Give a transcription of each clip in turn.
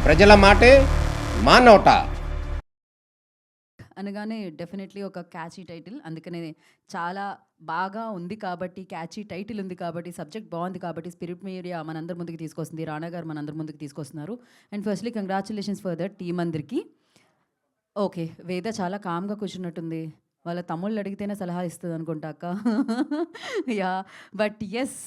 ప్రజల మాటే మా నోట. అనగానే డెఫినెట్లీ ఒక క్యాచీ టైటిల్. అందుకనే చాలా బాగా ఉంది కాబట్టి, క్యాచీ టైటిల్ ఉంది కాబట్టి, సబ్జెక్ట్ బాగుంది కాబట్టి స్పిరిట్ మీడియా మనందరి ముందుకు తీసుకొస్తుంది. రానా గారు మనందరి ముందుకు తీసుకొస్తున్నారు. And firstly congratulations for the team అందరికీ. ఓకే, వేద చాలా కామ్గా కూర్చున్నట్టుంది. వాళ్ళ తమ్ముళ్ళు అడిగితేనే సలహా ఇస్తుంది అనుకుంటా అక్క. Yeah, but yes,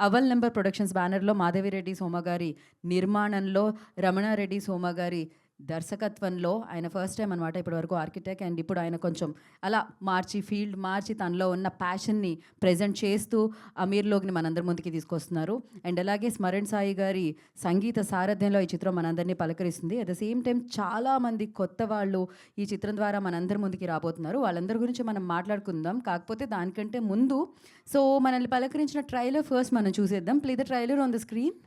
Aval number productions బ్యానర్లో మాధవిరెడ్డి సోమ గారి నిర్మాణంలో, రమణారెడ్డి సోమ గారి దర్శకత్వంలో, ఆయన ఫస్ట్ టైం అనమాట ఇప్పటి వరకు ఆర్కిటెక్ట్. అండ్ ఇప్పుడు ఆయన కొంచెం అలా మార్చి, ఫీల్డ్ మార్చి, తనలో ఉన్న ప్యాషన్ని ప్రజెంట్ చేస్తూ అమీర్లోకి మనందరి ముందుకి తీసుకొస్తున్నారు. అండ్ అలాగే స్మరణ్ సాయి గారి సంగీత సారథ్యంలో ఈ చిత్రం మనందరినీ పలకరిస్తుంది. అట్ ద సేమ్ టైం చాలామంది కొత్త వాళ్ళు ఈ చిత్రం ద్వారా మనందరి ముందుకి రాబోతున్నారు. వాళ్ళందరి గురించి మనం మాట్లాడుకుందాం. కాకపోతే దానికంటే ముందు, సో మనల్ని పలకరించిన ట్రైలర్ ఫస్ట్ మనం చూసేద్దాం. Play the trailer on the screen.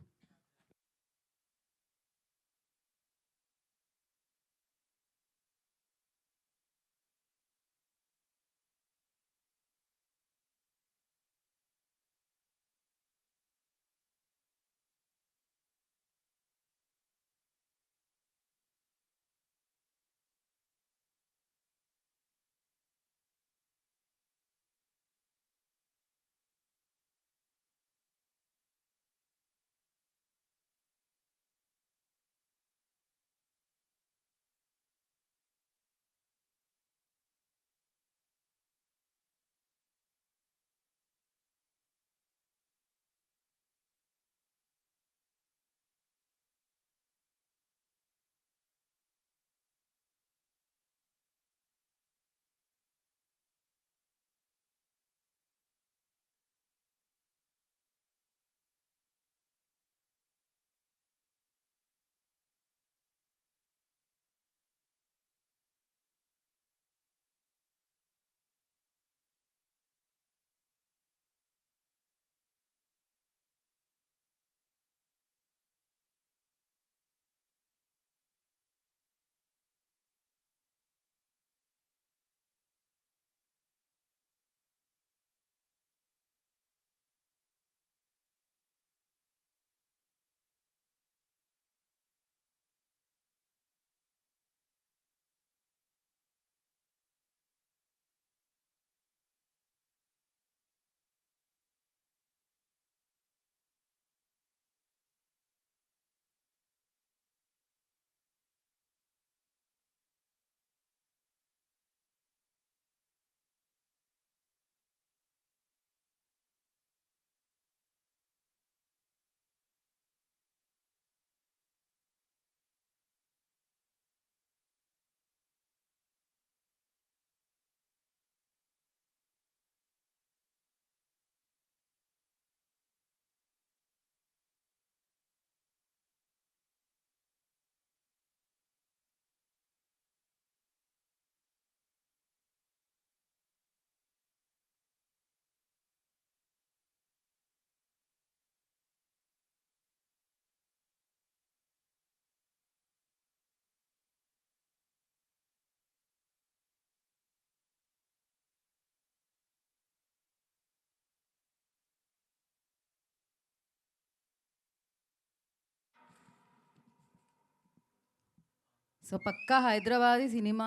So పక్కా హైదరాబాదీ సినిమా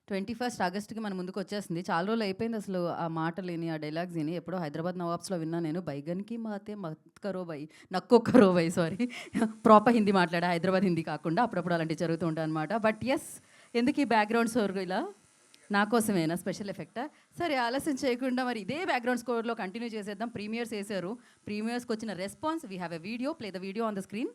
21 ఆగస్ట్కి మన ముందుకు వచ్చేస్తుంది. చాలా రోజులు అయిపోయింది అసలు ఆ మాటలేని, ఆ డైలాగ్స్ విని. ఎప్పుడో హైదరాబాద్ నవాబ్స్లో విన్నా నేను. బైగన్కి మాతే మత్ కరో బై, నక్కో కరో బై, సారీ. ప్రాపర్ హిందీ మాట్లాడా, హైదరాబాద్ హిందీ కాకుండా. అప్పుడప్పుడు అలాంటివి జరుగుతూ ఉంటాయి అనమాట. బట్ ఎస్, ఎందుకు ఈ బ్యాక్గ్రౌండ్ స్కోర్ ఇలా నా కోసమేనా స్పెషల్ ఎఫెక్టా? సరే, ఆలస్యం చేయకుండా మరి ఇదే బ్యాక్గ్రౌండ్ స్కోర్లో కంటిన్యూ చేసేద్దాం. ప్రీమియర్స్ వేశారు. ప్రీమియర్స్కి వచ్చిన response, we have a video. Play the video on the screen.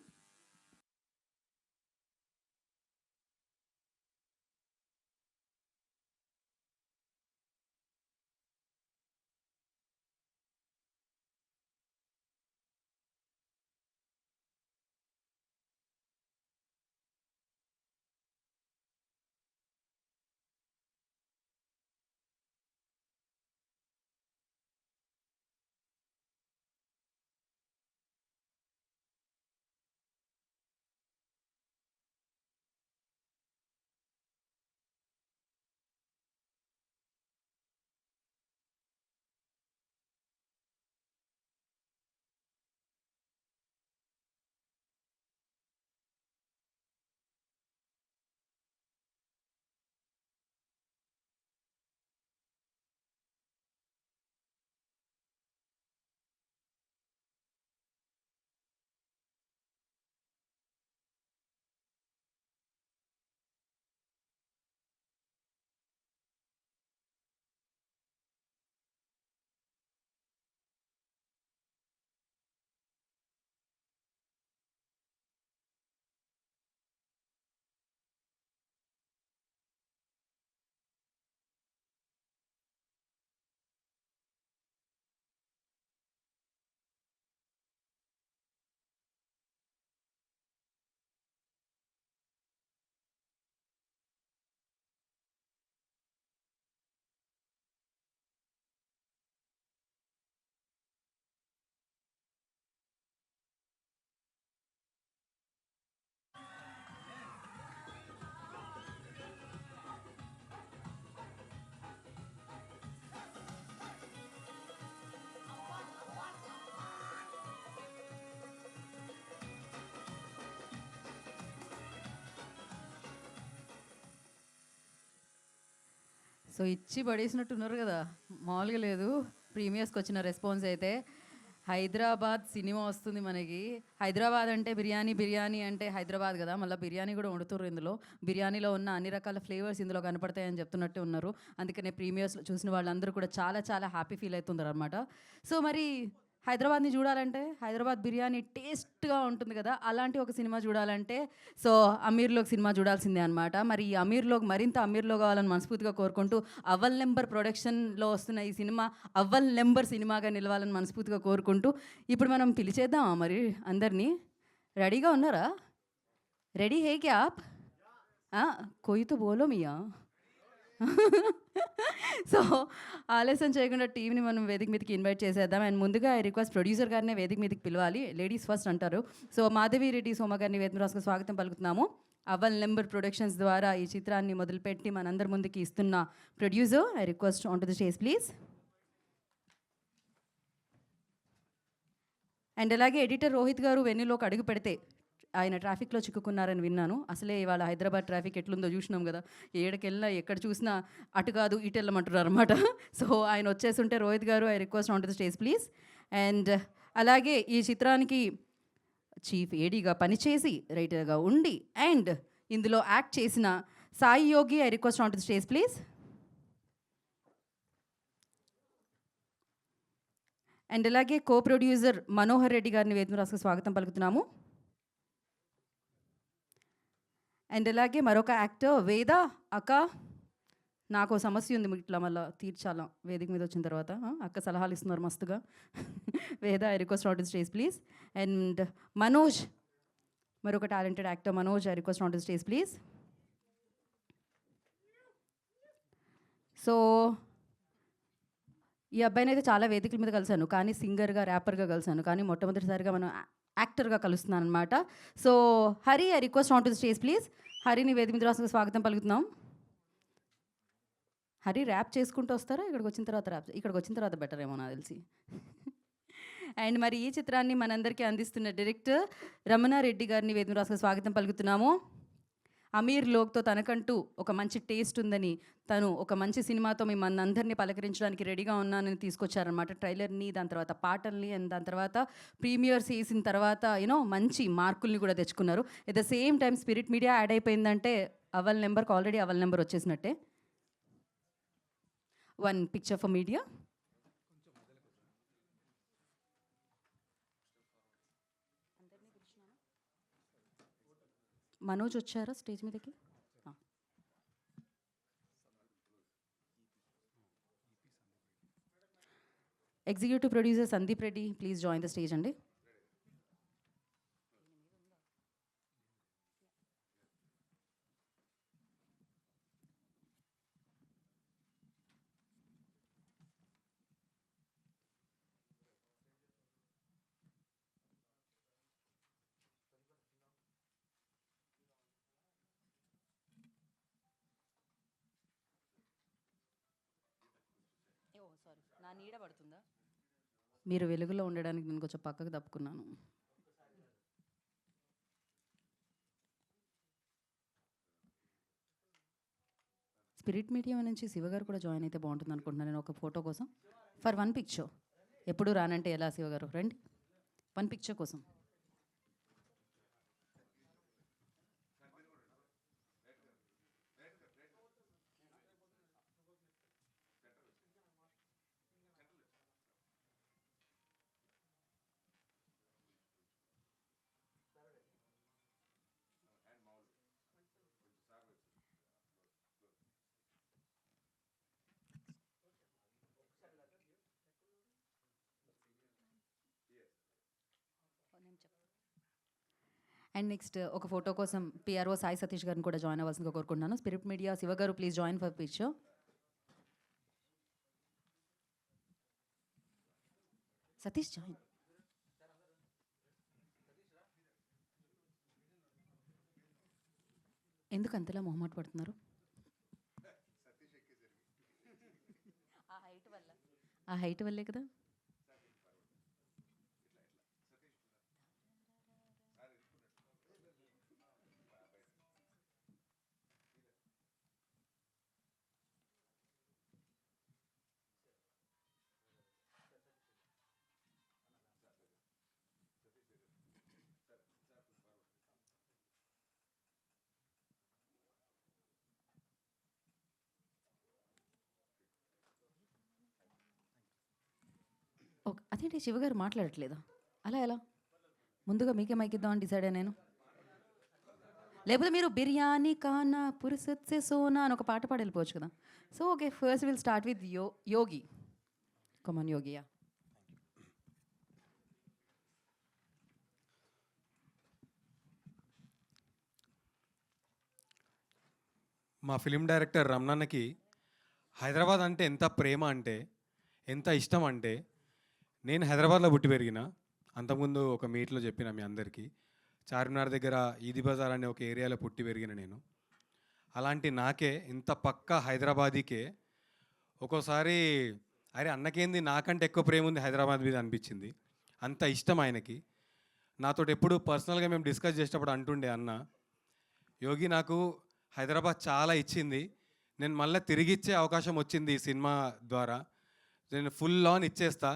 So ఇచ్చి పడేసినట్టున్నారు కదా, మామూలుగా లేదు. ప్రీమియర్స్కి వచ్చిన రెస్పాన్స్ అయితే హైదరాబాద్ సినిమా వస్తుంది మనకి. హైదరాబాద్ అంటే బిర్యానీ, బిర్యానీ అంటే హైదరాబాద్ కదా, మళ్ళీ బిర్యానీ కూడా వండుతారు ఇందులో. బిర్యానీలో ఉన్న అన్ని రకాల ఫ్లేవర్స్ ఇందులో కనపడతాయని చెప్తున్నట్టు ఉన్నారు. అందుకనే ప్రీమియర్స్లో చూసిన వాళ్ళందరూ కూడా చాలా చాలా హ్యాపీ ఫీల్ అవుతున్నారు అనమాట. సో మరి హైదరాబాద్ని చూడాలంటే, హైదరాబాద్ బిర్యానీ టేస్ట్గా ఉంటుంది కదా, అలాంటి ఒక సినిమా చూడాలంటే సో అమీర్లోక్ సినిమా చూడాల్సిందే అనమాట. మరి ఈ అమీర్లోక్ మరింత అమీర్లో కావాలని మనస్ఫూర్తిగా కోరుకుంటూ అవ్వల్ నెంబర్ ప్రొడక్షన్లో వస్తున్న ఈ సినిమా అవ్వల్ నెంబర్ సినిమాగా నిలవాలని మనస్ఫూర్తిగా కోరుకుంటూ ఇప్పుడు మనం పిలిచేద్దామా మరి అందరినీ? రెడీగా ఉన్నారా? రెడీ హే క్యా ఆప్? కోయి తో బోలో మియా. సో ఆలస్యం చేయకుండా టీంని మనం వేదిక మీదకి ఇన్వైట్ చేసేద్దాం. అండ్ ముందుగా ఐ రిక్వెస్ట్ ప్రొడ్యూసర్ గారిని వేదిక మీదకి పిలవాలి. లేడీస్ ఫస్ట్ అంటారు. సో మాధవి రెడ్డి సోమ గారిని వేదిక రాసుకు స్వాగతం పలుకుతున్నాము. అవల్ నెంబర్ ప్రొడక్షన్స్ ద్వారా ఈ చిత్రాన్ని మొదలుపెట్టి మనందరి ముందుకి ఇస్తున్న producer, I request on to the stage please. And అలాగే ఎడిటర్ రోహిత్ గారు వెన్నులోకి అడుగు పెడితే ఆయన ట్రాఫిక్లో చిక్కుకున్నారని విన్నాను. అసలే ఇవాళ హైదరాబాద్ ట్రాఫిక్ ఎట్లుందో చూసినాం కదా, ఏడకెళ్ళినా ఎక్కడ చూసినా అటు కాదు ఇటు వెళ్ళమంటున్నారు అనమాట. సో ఆయన వచ్చేస్తుంటే రోహిత్ గారు, I request on to the stage please. And అలాగే ఈ చిత్రానికి చీఫ్ ఏడీగా పనిచేసి రైటర్గా ఉండి అండ్ ఇందులో యాక్ట్ చేసిన Sai Yogi, I request on to the stage please. And అలాగే కో ప్రొడ్యూసర్ మనోహర్ రెడ్డి గారిని వేదిక రాసుకు స్వాగతం పలుకుతున్నాము. అండ్ అలాగే మరొక యాక్టర్ వేద అక్క, నాకు సమస్య ఉంది ఇట్లా మళ్ళీ తీర్చాలా వేదిక మీద వచ్చిన తర్వాత. అక్క సలహాలు ఇస్తున్నారు మస్తుగా. Veda, I request on to stage please. And Manoj, మరొక talented actor Manoj, I request on to stage please. So ఈ అబ్బాయిని అయితే చాలా వేదికల మీద కలిశాను, కానీ సింగర్గా, ర్యాపర్గా కలిశాను, కానీ మొట్టమొదటిసారిగా మనం యాక్టర్గా కలుస్తున్నాను అనమాట. So Hari, I request on to the stage please. హరిని వేదిక మీద రాసుకు స్వాగతం పలుకుతున్నాం. హరి ర్యాప్ చేసుకుంటూ వస్తారా? ఇక్కడికి వచ్చిన తర్వాత బెటర్ ఏమో నాకు తెలిసి. అండ్ మరి ఈ చిత్రాన్ని మనందరికీ అందిస్తున్న డైరెక్టర్ రమణారెడ్డి గారిని వేదిక రాసుకు స్వాగతం పలుకుతున్నాము. అమీర్ లోక్తో తనకంటూ ఒక మంచి టేస్ట్ ఉందని, తను ఒక మంచి సినిమాతో మిమ్మల్ని అందరినీ పలకరించడానికి రెడీగా ఉన్నానని తీసుకొచ్చారనమాట. ట్రైలర్ని, దాని తర్వాత పాటల్ని, అండ్ దాని తర్వాత ప్రీమియర్స్ వేసిన తర్వాత మంచి మార్కుల్ని కూడా తెచ్చుకున్నారు. At the same time spirit media add అయిపోయిందంటే అవల్ నెంబర్కి ఆల్రెడీ అవల్ నెంబర్ వచ్చేసినట్టే. One picture for media. Manoj వచ్చారా స్టేజ్ మీదకి? Executive producer Sandeep Reddy, please join the stage అండి. నా నీడ పడుతుందా? మీరు వెలుగులో ఉండడానికి నేను కొంచెం పక్కకు తప్పుకున్నాను. స్పిరిట్ మీడియా నుంచి శివగారు కూడా జాయిన్ అయితే బాగుంటుంది అనుకుంటున్నాను నేను ఒక ఫోటో కోసం. For one picture. ఎప్పుడు రానంటే ఎలా శివగారు? రండి వన్ పిక్చర్ కోసం. అండ్ నెక్స్ట్ ఒక ఫోటో కోసం పిఆర్ఓ సాయి సతీష్ గారిని కూడా జాయిన్ అవ్వాల్సిందిగా కోరుకుంటున్నాను. స్పిరిట్ మీడియా శివ గారు, please join for picture. Satish join. ఎందుకు అంతలా మొహమాట పడుతున్నారు? ఆ హైట్ వల్లే కదా. ఓకే. అదేంటి శివగారు మాట్లాడట్లేదా? అలా ఎలా? ముందుగా మీకే మైక్ ఇద్దామని డిసైడ్ అయ్యా నేను. లేకపోతే మీరు బిర్యానీ ఖానా పురుసత్ సే సోనా అని ఒక పాట పాడి వెళ్ళిపోవచ్చు కదా! So, okay. First will start with Yogi. Come on Yogi. Yeah! మా ఫిలిం డైరెక్టర్ రమణన్నకి హైదరాబాద్ అంటే ఎంత ప్రేమ అంటే, ఎంత ఇష్టం అంటే, నేను హైదరాబాద్లో పుట్టి పెరిగిన. అంతకుముందు ఒక మీట్లో చెప్పిన మీ అందరికీ. చార్మినార్ దగ్గర ఈది బజార్ అనే ఒక ఏరియాలో పుట్టి పెరిగిన నేను. అలాంటి నాకే ఇంత పక్కా హైదరాబాదీకే ఒక్కోసారి అరే అన్నకేంది నాకంటే ఎక్కువ ప్రేమ ఉంది హైదరాబాద్ మీద అనిపించింది. అంత ఇష్టం ఆయనకి. నాతోటి ఎప్పుడు పర్సనల్గా మేము డిస్కస్ చేసేటప్పుడు అంటుండే అన్న, యోగి నాకు హైదరాబాద్ చాలా ఇచ్చింది, నేను మళ్ళీ తిరిగి ఇచ్చే అవకాశం వచ్చింది ఈ సినిమా ద్వారా, నేను ఫుల్ ఆన్ ఇచ్చేస్తా.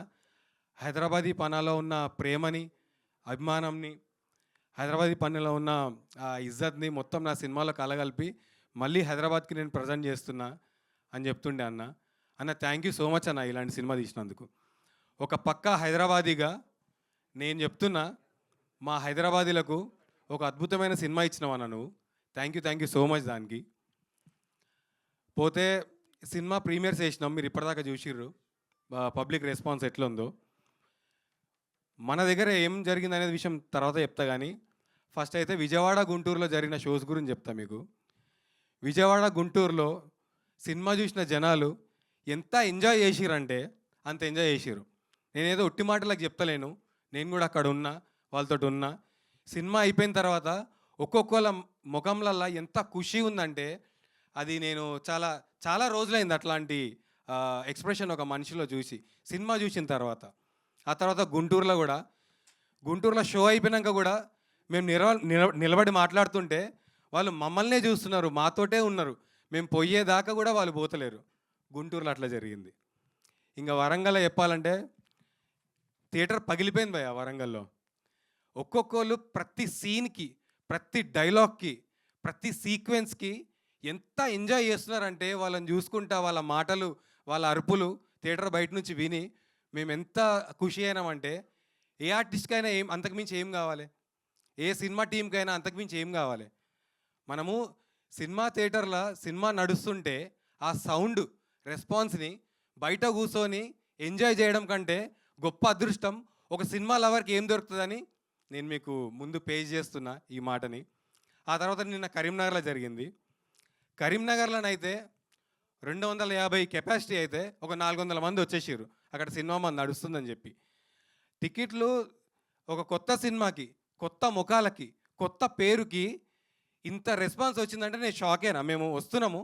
హైదరాబాదీ పనాలో ఉన్న ప్రేమని, అభిమానంని, హైదరాబాదీ పనిలో ఉన్న ఆ ఇజ్జత్ని మొత్తం నా సినిమాలో కలగలిపి మళ్ళీ హైదరాబాద్కి నేను ప్రజెంట్ చేస్తున్నా అని చెప్తుండే అన్న. అన్న థ్యాంక్ యూ సో మచ్ అన్న ఇలాంటి సినిమా తీసినందుకు. ఒక పక్కా హైదరాబాదీగా నేను చెప్తున్నా, మా హైదరాబాదీలకు ఒక అద్భుతమైన సినిమా ఇచ్చినావు అన్న నువ్వు. థ్యాంక్ యూ సో మచ్ దానికి. పోతే సినిమా ప్రీమియర్స్ వేసినాం, మీరు ఇప్పటిదాకా చూసిర్రు, పబ్లిక్ రెస్పాన్స్ ఎట్లా ఉందో. మన దగ్గర ఏం జరిగింది అనేది విషయం తర్వాత చెప్తా, కానీ ఫస్ట్ అయితే విజయవాడ గుంటూరులో జరిగిన షోస్ గురించి చెప్తా మీకు. విజయవాడ గుంటూరులో సినిమా చూసిన జనాలు ఎంత ఎంజాయ్ చేసిరంటే అంత ఎంజాయ్ చేసిరు. నేనేదో ఒట్టి మాటలకు చెప్తలేను, నేను కూడా అక్కడ ఉన్నా, వాళ్ళతో ఉన్నా. సినిమా అయిపోయిన తర్వాత ఒక్కొక్కళ్ళ ముఖంలల్లో ఎంత ఖుషి ఉందంటే అది నేను చాలా చాలా రోజులైంది అట్లాంటి ఎక్స్ప్రెషన్ ఒక మనిషిలో చూసి, సినిమా చూసిన తర్వాత. ఆ తర్వాత గుంటూరులో షో అయిపోయినాక కూడా మేము నిలబడి మాట్లాడుతుంటే వాళ్ళు మమ్మల్నే చూస్తున్నారు, మాతోటే ఉన్నారు, మేము పోయేదాకా కూడా వాళ్ళు పోతలేరు. గుంటూరులో అట్లా జరిగింది. ఇంకా వరంగల్లో చెప్పాలంటే థియేటర్ పగిలిపోయింది భయ్య వరంగల్లో. ఒక్కొక్కళ్ళు ప్రతి సీన్కి, ప్రతి డైలాగ్కి, ప్రతి సీక్వెన్స్కి ఎంత ఎంజాయ్ చేస్తున్నారంటే వాళ్ళని చూసుకుంటా, వాళ్ళ మాటలు, వాళ్ళ అరుపులు థియేటర్ బయట నుంచి విని మేము ఎంత ఖుషి అయినామంటే, ఏ ఆర్టిస్ట్కైనా అంతకుమించి ఏం కావాలి, ఏ సినిమా టీంకైనా అంతకుమించి ఏం కావాలి. మనము సినిమా థియేటర్లో సినిమా నడుస్తుంటే ఆ సౌండ్ రెస్పాన్స్ని బయట కూర్చొని ఎంజాయ్ చేయడం కంటే గొప్ప అదృష్టం ఒక సినిమా లవర్కి ఏం దొరుకుతుందని నేను మీకు ముందు పేజ్ చేస్తున్నా ఈ మాటని. ఆ తర్వాత నిన్న కరీంనగర్లో జరిగింది. కరీంనగర్లోనైతే 250 కెపాసిటీ అయితే ఒక 400 మంది వచ్చేసారు అక్కడ సినిమా మంది నడుస్తుందని చెప్పి. టికెట్లు ఒక కొత్త సినిమాకి, కొత్త ముఖాలకి, కొత్త పేరుకి ఇంత రెస్పాన్స్ వచ్చిందంటే నేను షాకేనా. మేము వస్తున్నాము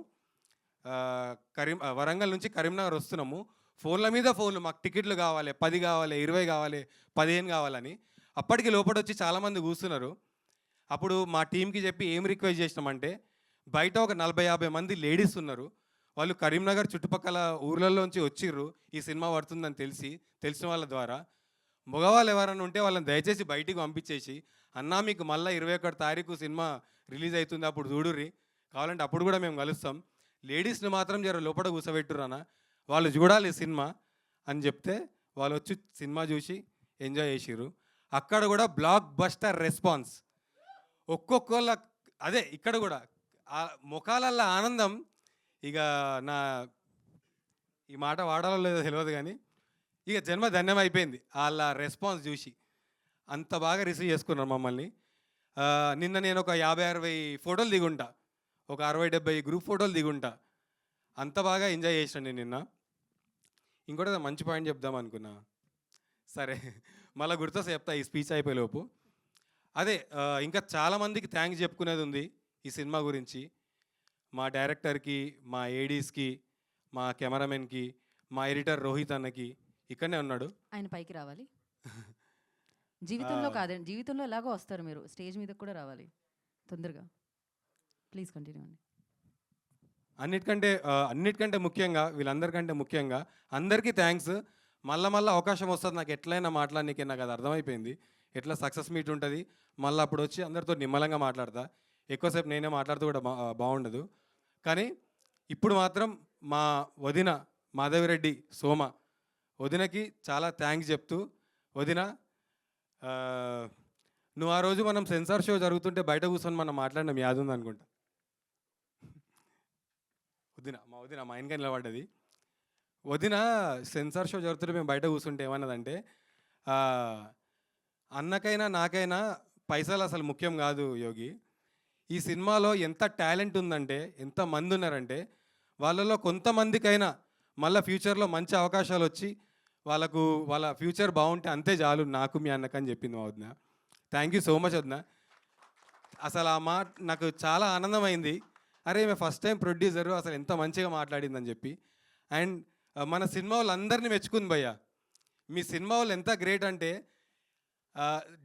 వరంగల్ నుంచి కరీంనగర్ వస్తున్నాము, ఫోన్ల మీద ఫోన్లు, మాకు టికెట్లు కావాలి, 10 కావాలి, 20 కావాలి, 15 కావాలని. అప్పటికి లోపలొచ్చి చాలామంది కూర్చున్నారు. అప్పుడు మా టీంకి చెప్పి ఏం రిక్వెస్ట్ చేసినామంటే, బయట ఒక 40-50 మంది లేడీస్ ఉన్నారు, వాళ్ళు కరీంనగర్ చుట్టుపక్కల ఊర్లలోంచి వచ్చిర్రు ఈ సినిమా పడుతుందని తెలిసిన వాళ్ళ ద్వారా. మగవాళ్ళు ఎవరైనా ఉంటే వాళ్ళని దయచేసి బయటికి పంపించేసి, అన్నా మీకు మళ్ళీ 21 తారీఖు సినిమా రిలీజ్ అవుతుంది, అప్పుడు చూడుర్రి, కావాలంటే అప్పుడు కూడా మేము కలుస్తాం, లేడీస్ని మాత్రం జర లోపల కూర్చోబెట్టుర్రు అన్న, వాళ్ళు చూడాలి సినిమా అని చెప్తే వాళ్ళు వచ్చి సినిమా చూసి ఎంజాయ్ చేసిర్రు. అక్కడ కూడా బ్లాక్ బస్టర్ రెస్పాన్స్. ఒక్కొక్కళ్ళ అదే ఇక్కడ కూడా ఆ ముఖాలల్లో ఆనందం. ఇక నా ఈ మాట వాడాలో లేదో తెలియదు, కానీ ఇక జన్మ ధన్యం అయిపోయింది వాళ్ళ రెస్పాన్స్ చూసి. అంత బాగా రిసీవ్ చేసుకున్నారు మమ్మల్ని. నిన్న నేను ఒక 50-60 ఫోటోలు దిగుంటా, ఒక 60-70 గ్రూప్ ఫోటోలు దిగుంటా. అంత బాగా ఎంజాయ్ చేసాను నేను నిన్న. ఇంకోటి మంచి పాయింట్ చెప్దాం అనుకున్నా, సరే మళ్ళీ గుర్తొస్తే చెప్తా ఈ స్పీచ్ అయిపోయేలోపు. అదే ఇంకా చాలామందికి థ్యాంక్స్ చెప్పుకునేది ఉంది ఈ సినిమా గురించి. మా డైరెక్టర్కి, మా ఏడీస్కి, మా కెమెరామెన్కి, మా ఎడిటర్ రోహిత్ అన్నకి, ఇక్కడనే ఉన్నాడు, ఆయన పైకి రావాలి. జీవితంలో కాదండి, జీవితంలో ఎలాగో వస్తారు మీరు, స్టేజ్ మీద కూడా రావాలి తొందరగా. ప్లీజ్ కంటిన్యూ అండి. అన్నిటికంటే ముఖ్యంగా, వీళ్ళందరికంటే ముఖ్యంగా అందరికీ థ్యాంక్స్. మళ్ళీ అవకాశం వస్తుంది నాకు ఎట్లయినా మాట్లాడడానికి, నాకు అది అర్థమైపోయింది. ఎట్లా సక్సెస్ మీట్ ఉంటుంది, మళ్ళీ అప్పుడు వచ్చి అందరితో నిమ్మలంగా మాట్లాడతా. ఎక్కువసేపు నేనే మాట్లాడుతూ కూడా బాగుండదు. కానీ ఇప్పుడు మాత్రం మా వదిన మాధవిరెడ్డి సోమ వదినకి చాలా థ్యాంక్స్ చెప్తూ, వదిన ఆ, నువ్వు ఆ రోజు మనం సెన్సార్ షో జరుగుతుంటే బయట కూర్చొని మనం మాట్లాడిన మీ యాద ఉంది అనుకుంటా. వదిన మా ఆయనగా నిలబడ్డది. వదిన సెన్సార్ షో జరుగుతుంటే మేము బయట కూర్చుంటే ఏమన్నదంటే, ఆ, అన్నకైనా నాకైనా పైసలు అసలు ముఖ్యం కాదు యోగి. ఈ సినిమాలో ఎంత టాలెంట్ ఉందంటే, ఎంత మంది ఉన్నారంటే, వాళ్ళలో కొంతమందికైనా మళ్ళీ ఫ్యూచర్లో మంచి అవకాశాలు వచ్చి వాళ్ళకు వాళ్ళ ఫ్యూచర్ బాగుంటే అంతే చాలు నాకు మీ అన్నకని చెప్పింది మా వదిన. థ్యాంక్ యూ సో మచ్ వదిన. అసలు ఆ మాట నాకు చాలా ఆనందమైంది. అరే మేము ఫస్ట్ టైం ప్రొడ్యూసరు అసలు ఎంత మంచిగా మాట్లాడిందని చెప్పి. అండ్ మన సినిమా వాళ్ళందరినీ మెచ్చుకుంది భయ్య. మీ సినిమా వాళ్ళు ఎంత గ్రేట్ అంటే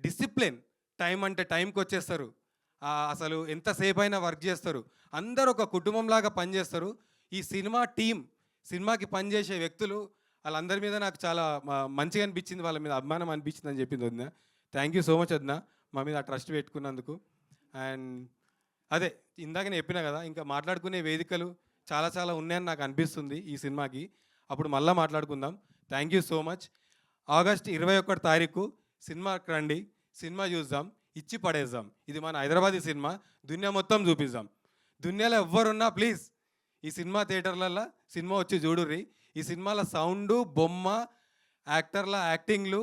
డిసిప్లిన్, టైం అంటే టైంకి వచ్చేస్తారు, అసలు ఎంతసేపు అయినా వర్క్ చేస్తారు, అందరూ ఒక కుటుంబంలాగా పనిచేస్తారు. ఈ సినిమా టీం, సినిమాకి పనిచేసే వ్యక్తులు వాళ్ళందరి మీద నాకు చాలా మంచిగా అనిపించింది, వాళ్ళ మీద అభిమానం అనిపించింది అని చెప్పింది వదిన. థ్యాంక్ యూ సో మచ్ వదిన మా మీద ఆ ట్రస్ట్ పెట్టుకున్నందుకు. అండ్ అదే ఇందాక నేను చెప్పినా కదా, ఇంకా మాట్లాడుకునే వేదికలు చాలా చాలా ఉన్నాయని నాకు అనిపిస్తుంది ఈ సినిమాకి. అప్పుడు మళ్ళీ మాట్లాడుకుందాం. Thank you so much. August 21 తారీఖు సినిమాకి రండి, సినిమా చూద్దాం, ఇచ్చి పడేద్దాం. ఇది మన హైదరాబాదీ సినిమా, దునియా మొత్తం చూపిద్దాం. దునియాలో ఎవ్వరున్నా ప్లీజ్ ఈ సినిమా థియేటర్లలో సినిమా వచ్చి చూడుర్రి. ఈ సినిమాలో సౌండు, బొమ్మ, యాక్టర్ల యాక్టింగ్లు,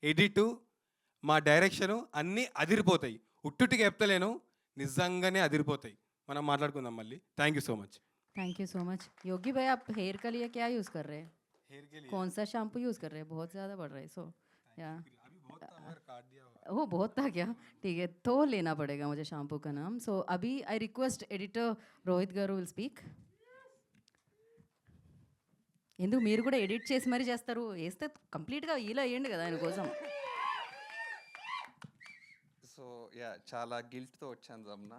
ఎడిటు, మా డైరెక్షను అన్నీ అదిరిపోతాయి. ఉట్టుటికి చెప్తలేను, నిజంగానే అదిరిపోతాయి. మనం మాట్లాడుకుందాం మళ్ళీ. Thank you so much. Thank you so much. Yogi भाई आप हेयर के लिए क्या यूज़ कर रहे हैं? कौन सा शैम्पू यूज़ कर रहे हैं? बहुत ज़्यादा बढ़ रहा है सो या वो बहुत था क्या? ठीक है, तो लेना पड़ेगा मुझे शैम्पू का नाम. सो अभी I request editor Rohit garu will speak. ఎందుకు మీరు కూడా ఎడిట్ చేసి మరీ చేస్తారు? వేస్తే కంప్లీట్గా ఇలా వేయండి కదా ఆయన కోసం. సో యా చాలా గిల్ట్తో వచ్చాను రమణ,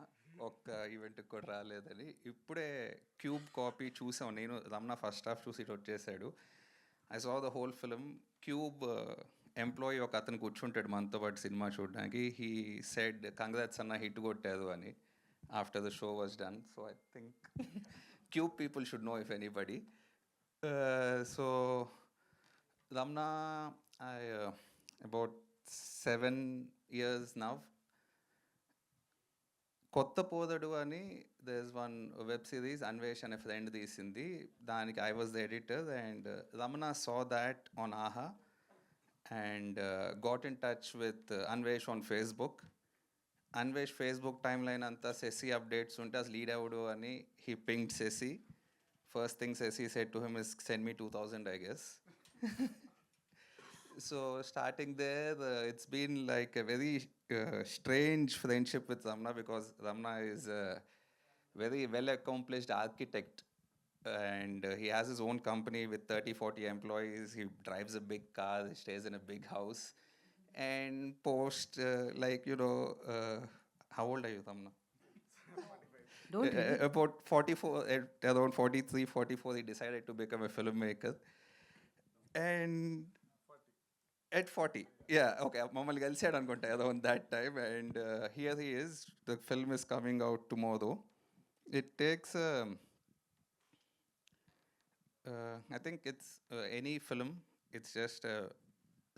ఒక్క ఈవెంట్కి కూడా రాలేదని. ఇప్పుడే క్యూబ్ కాపీ చూసాం నేను, రమణ ఫస్ట్ హాఫ్ చూసి ఇటు వచ్చేసాడు. I saw the whole film. Qube employee ఒక అతను కూర్చుంటాడు మనతో పాటు సినిమా చూడడానికి. హీ సెడ్ కంగ్రాట్స్ అన్న హిట్ కొట్టారు అని after the show was done. So I think Qube people should know if anybody. So Ramana, I about 7 years now. కొత్త పోదడు అని there is one web series Anvesh అనే ఫ్రెండ్ తీసింది, దానికి I was the editor. And Ramana saw that on Aha and got in touch with Anvesh on Facebook. Anvesh Facebook timeline అంతా Sesi updates ఉంటే అసలు lead అవడు అని he pinged Sesi. First thing Sesi said to him is send me 2000 I guess. So starting there, it's been like a very strange friendship with Ramna, because Ramna is a very well accomplished architect, and he has his own company with 30-40 employees. He drives a big car, he stays in a big house, and post like, you know, how old are you, Ramna? Don't really. About 44, at around 43, 44, he decided to become a filmmaker. And at 40, yeah, okay, మమ్మల్ని కలిసాడు అనుకుంటా around that time. And here he is. The film is coming out tomorrow. It takes I think it's any film, it's just a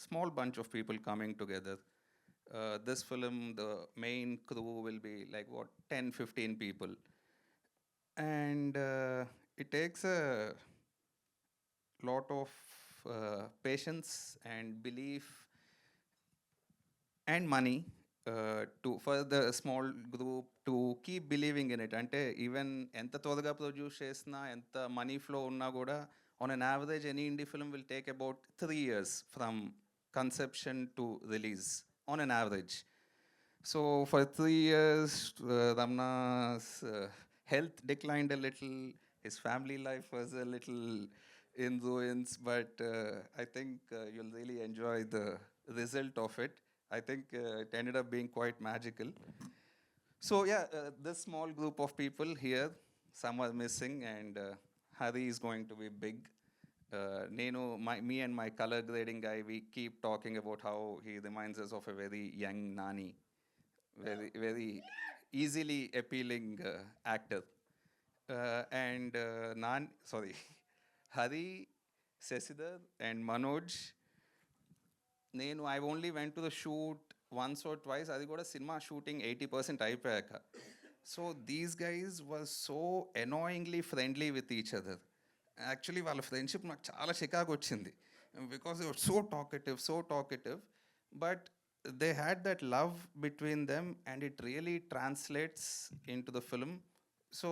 small bunch of people coming together. This film, the main crew will be like what, 10-15 people. And it takes a lot of patience and belief and money for the small group to keep believing in it. Ante even enta todaga produce chesna, enta money flow unna kuda, on an average any indie film will take about 3 years from conception to release, on an average. So for 3 years Ramna's health declined a little, his family life was a little in ruins, but I think you'll really enjoy the result of it. I think it ended up being quite magical. So yeah, this small group of people here, some are missing, and Hari is going to be big. Me and my color grading guy, we keep talking about how he reminds us of a very young Nani, very very easily appealing actor. And Hari Sesiddhar and Manoj. I only went to the shoot once or twice. అది కూడా cinema shooting 80% అయిపోయాక. So these guys was so annoyingly friendly with each other. Actually వాళ్ళ friendship నాకు చాలా చికాకు వచ్చింది, because they were so talkative, but they had that love between them and it really translates into the film. So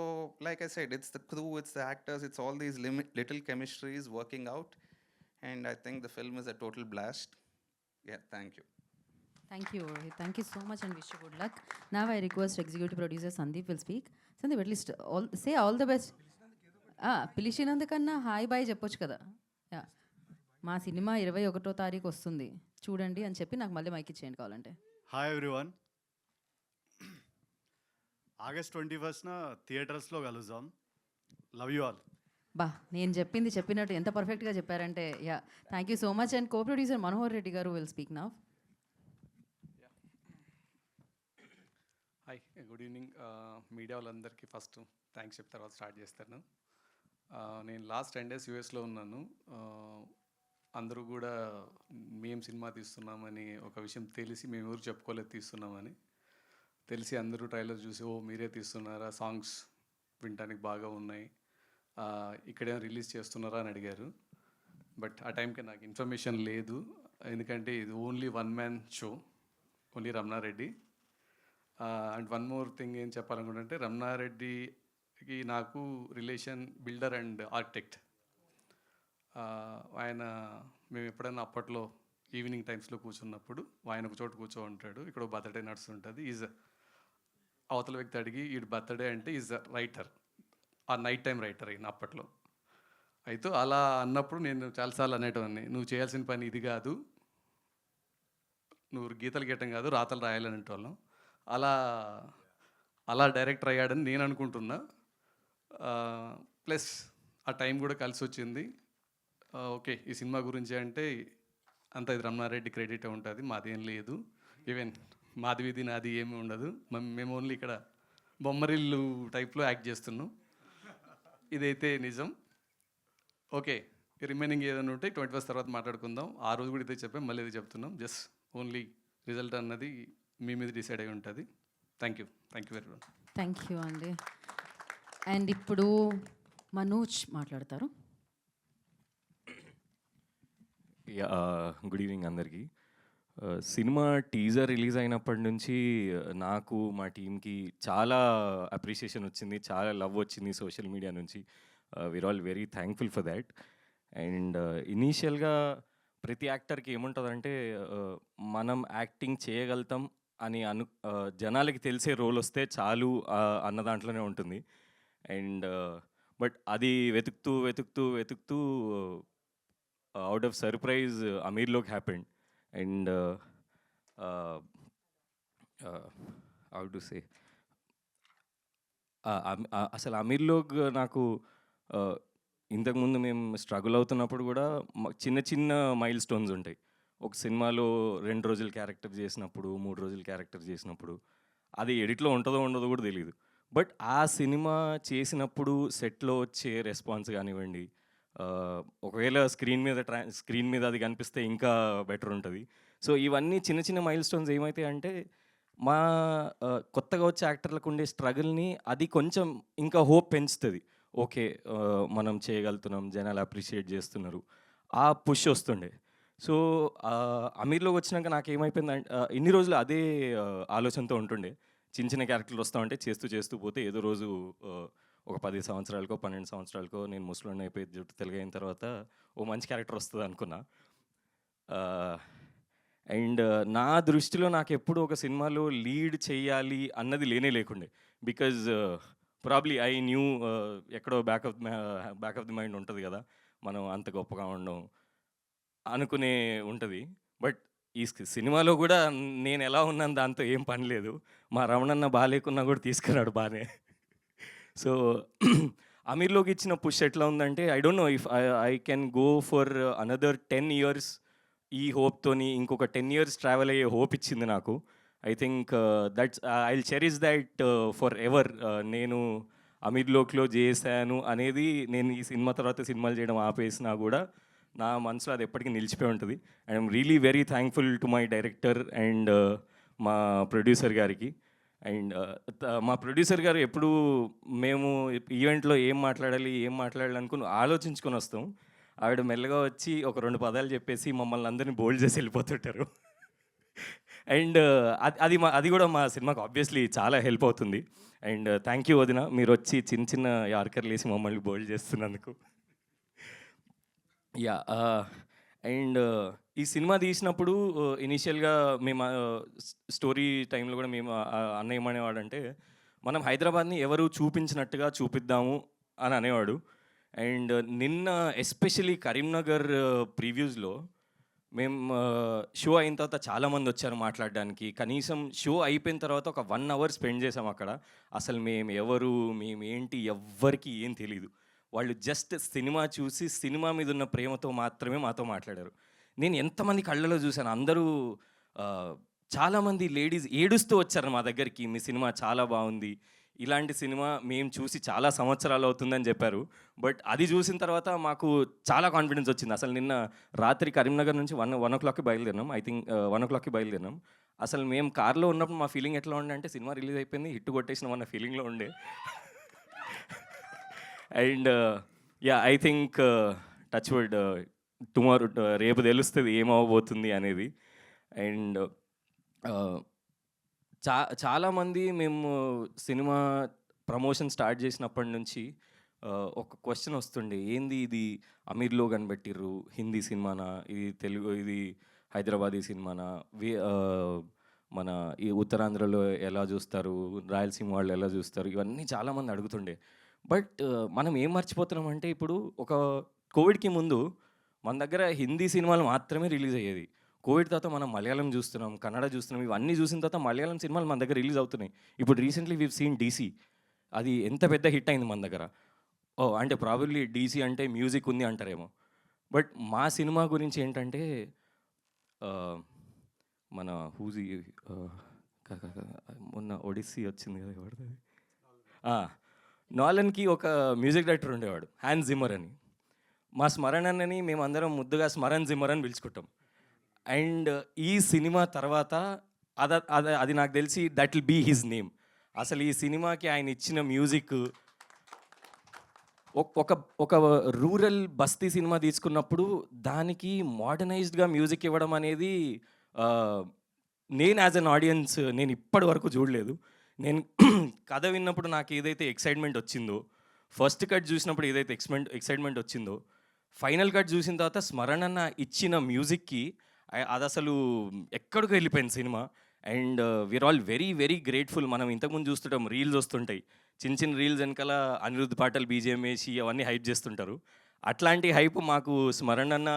like I said, it's the crew, it's the actors, it's all these little chemistries working out, and I think the film is a total blast. Yeah, thank you. Thank you, Rohit. Thank you so much and wish you good luck. Now I request executive producer Sandeep will speak. Sandeep, at least say all the best. పిలిచినందుకన్నా hi bye చెప్పొచ్చు కదా. మా cinema 21వ తారీఖు వస్తుంది చూడండి అని చెప్పి నాకు మళ్ళీ మైక్ ఇచ్చేయండి కావాలంటే. హాయ్ ఎవ్రీవన్, ఆగస్ట్ 21న థియేటర్స్లో కలుద్దాం. Love you all. బా నేను చెప్పింది చెప్పినట్టు ఎంత పర్ఫెక్ట్గా చెప్పారంటే. Yeah, thank you so much. And co producer Manohar Reddy గారు will speak now. Hi, good evening media వాళ్ళందరికీ. ఫస్ట్ థ్యాంక్స్ చెప్పిన తర్వాత స్టార్ట్ చేస్తాను. నేను లాస్ట్ 10 days యూఎస్లో ఉన్నాను. అందరూ కూడా మేము సినిమా తీస్తున్నామని ఒక విషయం తెలిసి మేము ఎవరు చెప్పుకోలేదు తీస్తున్నామని తెలిసి అందరూ ట్రైలర్ చూసి ఓ మీరే తీస్తున్నారా, సాంగ్స్ వినడానికి బాగా ఉన్నాయి, ఇక్కడేమో రిలీజ్ చేస్తున్నారా అని అడిగారు. బట్ ఆ టైంకి నాకు ఇన్ఫర్మేషన్ లేదు, ఎందుకంటే ఇది only 1-man show, only Ramanareddy. And one more thing ఏం చెప్పాలనుకుంటే, రమణారెడ్డికి నాకు రిలేషన్ బిల్డర్ అండ్ ఆర్కిటెక్ట్. ఆయన మేము ఎప్పుడైనా అప్పట్లో ఈవినింగ్ టైమ్స్లో కూర్చున్నప్పుడు ఆయన ఒక చోట కూర్చో ఉంటాడు, ఇక్కడ బర్త్డే నడుస్తుంటుంది. అవతల వ్యక్తి అడిగి ఈడు బర్త్డే అంటే ఈజ్ రైటర్, ఆ నైట్ టైం రైటర్ అయిన అప్పట్లో. అయితే అలా అన్నప్పుడు నేను చాలాసార్లు అనేటవాడిని, నువ్వు చేయాల్సిన పని ఇది కాదు, నువ్వు గీతలు గీయటం కాదు రాతలు రాయాలని అంటోళ్ళం. అలా డైరెక్టర్ అయ్యాడని నేను అనుకుంటున్నా. ప్లస్ ఆ టైం కూడా కలిసి వచ్చింది. ఓకే, ఈ సినిమా గురించి అంటే అంత ఇది రమణారెడ్డి క్రెడిట్ ఉంటుంది, మాదేం లేదు. ఈవెన్ మాది వీధి నాది ఏమీ ఉండదు, మేము ఓన్లీ ఇక్కడ బొమ్మరిల్లు టైప్లో యాక్ట్ చేస్తున్నాం. ఇదైతే నిజం. ఓకే, రిమైనింగ్ ఏదైనా ఉంటే 21st తర్వాత మాట్లాడుకుందాం. ఆ రోజు కూడా ఇదే చెప్పాం, మళ్ళీ ఇది చెప్తున్నాం. జస్ట్ ఓన్లీ రిజల్ట్ అన్నది మీ మీద డిసైడ్ అయి ఉంటుంది. Thank you very much. Thank you అండి. అండ్ ఇప్పుడు మనోజ్ మాట్లాడతారు. గుడ్ ఈవినింగ్ అందరికీ. సినిమా టీజర్ రిలీజ్ అయినప్పటి నుంచి నాకు మా టీంకి చాలా అప్రిషియేషన్ వచ్చింది, చాలా లవ్ వచ్చింది సోషల్ మీడియా నుంచి. We are all very thankful for that. And ఇనీషియల్గా ప్రతి యాక్టర్కి ఏముంటుందంటే మనం యాక్టింగ్ చేయగలుగుతాం అని జనాలకి తెలిసే రోల్ వస్తే చాలు అన్న దాంట్లోనే ఉంటుంది. అండ్ బట్ అది వెతుకుతూ out of surprise Ameerlok happened, and how to say, అసలు అమీర్లోక్ నాకు ఇంతకుముందు మేము స్ట్రగుల్ అవుతున్నప్పుడు కూడా చిన్న మైల్ స్టోన్స్ ఉంటాయి. ఒక సినిమాలో 2 రోజులు క్యారెక్టర్ చేసినప్పుడు, 3 రోజులు క్యారెక్టర్ చేసినప్పుడు అది ఎడిట్లో ఉంటుందో ఉండదో కూడా తెలియదు. బట్ ఆ సినిమా చేసినప్పుడు సెట్లో వచ్చే రెస్పాన్స్ కానివ్వండి, ఒకవేళ స్క్రీన్ మీద అది కనిపిస్తే ఇంకా బెటర్ ఉంటుంది. సో ఇవన్నీ చిన్న మైల్ స్టోన్స్ ఏమైతాయి అంటే మా కొత్తగా వచ్చే యాక్టర్లకు ఉండే స్ట్రగుల్ని అది కొంచెం ఇంకా హోప్ పెంచుతుంది. ఓకే, మనం చేయగలుగుతున్నాం, జనాలు అప్రిషియేట్ చేస్తున్నారు, ఆ పుష్ వస్తుండే. సో అమీర్లోకి వచ్చినాక నాకు ఏమైపోయిందంటే ఇన్ని రోజులు అదే ఆలోచనతో ఉంటుండే. చిన్న క్యారెక్టర్లు వస్తామంటే చేస్తూ పోతే ఏదో రోజు ఒక 10 సంవత్సరాలకో 12 సంవత్సరాలకో నేను ముసలోడిని అయిపోయి జుట్టు తెలుగైన తర్వాత ఓ మంచి క్యారెక్టర్ వస్తుంది అనుకున్నా. అండ్ నా దృష్టిలో నాకు ఎప్పుడు ఒక సినిమాలో లీడ్ చేయాలి అన్నది లేకుండే. బికాజ్ ప్రాబ్లీ ఐ న్యూ ఎక్కడో బ్యాక్ ఆఫ్ ది మైండ్ ఉంటుంది కదా, మనం అంత గొప్పగా ఉండడం అనుకునే ఉంటుంది. బట్ ఈ సినిమాలో కూడా నేను ఎలా ఉన్నాను దాంతో ఏం పని లేదు. మా రమణన్న బాగాలేకున్నా కూడా తీసుకున్నాడు బాగానే. సో అమీర్లోకి ఇచ్చిన పుష్ ఎట్లా ఉందంటే, I don't know if I can go for another 10 years. ఈ హోప్తోని ఇంకొక 10 years ట్రావెల్ అయ్యే హోప్ ఇచ్చింది నాకు. I think that's I will cherish that for ever. నేను అమీర్లోక్లో చేశాను అనేది, నేను ఈ సినిమా తర్వాత సినిమాలు చేయడం ఆపేసినా కూడా నా మనసులో అది ఎప్పటికీ నిలిచిపోయి ఉంటుంది. I'm really very thankful to my director and మా ప్రొడ్యూసర్ గారికి. అండ్ మా ప్రొడ్యూసర్ గారు ఎప్పుడు మేము ఈవెంట్లో ఏం మాట్లాడాలి అనుకుని ఆలోచించుకొని వస్తాం. ఆవిడ మెల్లగా వచ్చి ఒక 2 పదాలు చెప్పేసి మమ్మల్ని అందరినీ బోల్డ్ చేసి వెళ్ళిపోతుంటారు. అండ్ అది కూడా మా సినిమాకి ఆబ్వియస్లీ చాలా హెల్ప్ అవుతుంది. అండ్ థ్యాంక్ యూ వదిన, మీరు వచ్చి చిన్న యార్కర్లు వేసి మమ్మల్ని బోల్డ్ చేస్తున్నందుకు. యా అండ్ ఈ సినిమా తీసినప్పుడు ఇనీషియల్గా మేము స్టోరీ టైంలో కూడా మేము అన్న ఏమనేవాడంటే, మనం హైదరాబాద్ని ఎవరు చూపించినట్టుగా చూపిద్దాము అని అనేవాడు. అండ్ నిన్న ఎస్పెషలీ కరీంనగర్ ప్రీవ్యూస్లో మేము షో అయిన తర్వాత చాలామంది వచ్చారు మాట్లాడడానికి. కనీసం షో అయిపోయిన తర్వాత ఒక 1 hour స్పెండ్ చేసాం అక్కడ. అసలు మేమేంటి ఎవ్వరికి ఏం తెలీదు. వాళ్ళు జస్ట్ సినిమా చూసి సినిమా మీద ఉన్న ప్రేమతో మాత్రమే మాతో మాట్లాడారు. నేను ఎంతమంది కళ్ళలో చూశాను, అందరూ చాలామంది లేడీస్ ఏడుస్తూ వచ్చారు మా దగ్గరికి, మీ సినిమా చాలా బాగుంది, ఇలాంటి సినిమా మేము చూసి చాలా సంవత్సరాలు అవుతుందని చెప్పారు. బట్ అది చూసిన తర్వాత మాకు చాలా కాన్ఫిడెన్స్ వచ్చింది. అసలు నిన్న రాత్రి కరీంనగర్ నుంచి 1 o'clockకి బయలుదేరినాం. I think 1 o'clockకి బయలుదేరినాం. అసలు మేము కార్లో ఉన్నప్పుడు మా ఫీలింగ్ ఎట్లా ఉండే అంటే, సినిమా రిలీజ్ అయిపోయింది, హిట్ కొట్టేసినాం అన్న ఫీలింగ్లో ఉండే. And yeah, I think touch wood tomorrow రేపు తెలుస్తుంది ఏమవబోతుంది అనేది. అండ్ చాలామంది మేము సినిమా ప్రమోషన్ స్టార్ట్ చేసినప్పటి నుంచి ఒక క్వశ్చన్ వస్తుండే, ఏంది ఇది అమీర్లో కనిపెట్టిర్రు, హిందీ సినిమానా, ఇది తెలుగు, ఇది హైదరాబాదీ సినిమానా, మన ఈ ఉత్తరాంధ్రలో ఎలా చూస్తారు, రాయలసీమ వాళ్ళు ఎలా చూస్తారు, ఇవన్నీ చాలామంది అడుగుతుండే. బట్ మనం ఏం మర్చిపోతున్నామంటే, ఇప్పుడు ఒక కోవిడ్కి ముందు మన దగ్గర హిందీ సినిమాలు మాత్రమే రిలీజ్ అయ్యేది. కోవిడ్ తర్వాత మనం మలయాళం చూస్తున్నాం, కన్నడ చూస్తున్నాం. ఇవన్నీ చూసిన తర్వాత మలయాళం సినిమాలు మన దగ్గర రిలీజ్ అవుతున్నాయి. ఇప్పుడు రీసెంట్లీ వీవ్ సీన్ డీసీ, అది ఎంత పెద్ద హిట్ అయింది మన దగ్గర. అంటే ప్రాబబ్లీ డీసీ అంటే మ్యూజిక్ ఉంది అంటారేమో. బట్ మా సినిమా గురించి ఏంటంటే, మన హూజీ మొన్న ఒడిస్సీ వచ్చింది కదా, ఎవరిది, నాలన్కి ఒక మ్యూజిక్ డైరెక్టర్ ఉండేవాడు, హ్యాన్స్ జిమ్మర్ అని. మా స్మరణ్ అన్నని మేమందరం ముద్దుగా స్మరణ్ జిమ్మర్ అని పిలుచుకుంటాం. అండ్ ఈ సినిమా తర్వాత అది నాకు తెలిసి that will be his name. అసలు ఈ సినిమాకి ఆయన ఇచ్చిన మ్యూజిక్, ఒక రూరల్ బస్తీ సినిమా తీసుకున్నప్పుడు దానికి మోడర్నైజ్డ్గా మ్యూజిక్ ఇవ్వడం అనేది నేను యాజ్ అన్ ఆడియన్స్ నేను ఇప్పటి వరకు చూడలేదు. నేను కథ విన్నప్పుడు నాకు ఏదైతే ఎక్సైట్మెంట్ వచ్చిందో, ఫస్ట్ కట్ చూసినప్పుడు ఏదైతే ఎక్సైట్మెంట్ వచ్చిందో, ఫైనల్ కట్ చూసిన తర్వాత స్మరణ్ అన్న ఇచ్చిన మ్యూజిక్కి అది అసలు ఎక్కడికి వెళ్ళిపోయింది సినిమా. And we are all very very grateful. మనం ఇంతకుముందు చూస్తుంటాం, రీల్స్ వస్తుంటాయి, చిన్న రీల్స్ వెనకాల అనిరుద్ధ్ పాటలు బీజిఎం వేసి అవన్నీ హైప్ చేస్తుంటారు. అట్లాంటి హైప్ మాకు స్మరణ్ అన్న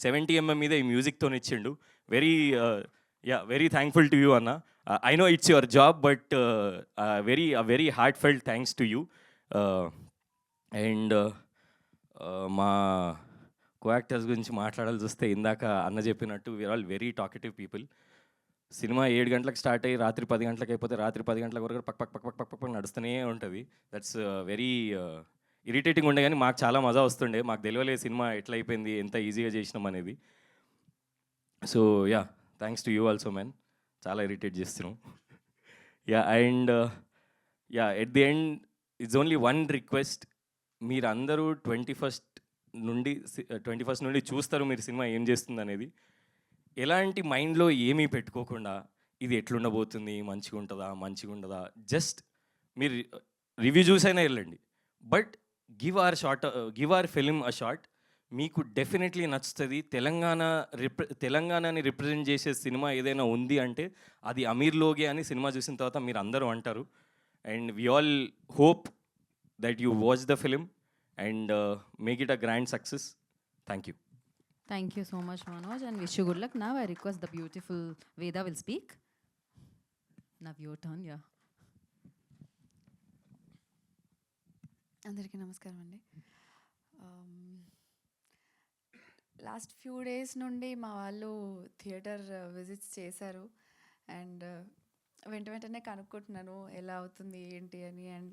70mm మీద ఈ మ్యూజిక్తో ఇచ్చిండు. వెరీ థ్యాంక్ఫుల్ టు యూ అన్న. I know it's your job, but very heartfelt thanks to you. And మా కో యాక్టర్స్ గురించి మాట్లాడాల్సి వస్తే, ఇందాక అన్న చెప్పినట్టు we are all very talkative people. సినిమా 7 గంటలకు స్టార్ట్ అయ్యి రాత్రి 10 గంటలకు అయిపోతే రాత్రి 10 గంటల వరకు పక్ నడుస్తూనే ఉంటుంది. దట్స్ వెరీ ఇరిటేటింగ్ ఉండే, కానీ మాకు చాలా మజా వస్తుండే. మాకు తెలియలేదు సినిమా ఎట్లా అయిపోయింది, ఎంత ఈజీగా చేసినాం అనేది. So yeah, thanks to you also man, చాలా ఇరిటేట్ చేస్తున్నాం. Yeah, and yeah, at the end it's only one request. మీరందరూ 21st నుండి చూస్తారు మీరు సినిమా ఏం చేస్తుంది అనేది. ఎలాంటి మైండ్లో ఏమీ పెట్టుకోకుండా, ఇది ఎట్లుండబోతుంది, మంచిగా ఉండదా, జస్ట్ మీరు రివ్యూ చూసైనా వెళ్ళండి. But give our film a shot. మీకు డెఫినెట్లీ నచ్చుతుంది. తెలంగాణని రిప్రజెంట్ చేసే సినిమా ఏదైనా ఉంది అంటే అది అమీర్ లోగే అని సినిమా చూసిన తర్వాత మీరు అందరూ అంటారు. And we all hope that you watch the film and make it a grand success. Thank you. Thank you so much, Manoj, and wish you good luck. Now I request the beautiful Veda will speak. Now your turn, yeah. అందరికీ నమస్కారం అండి. Last few days నుండి మా వాళ్ళు theatre visits చేశారు. And వెంటనే కనుక్కుంటున్నాను ఎలా అవుతుంది ఏంటి అని. And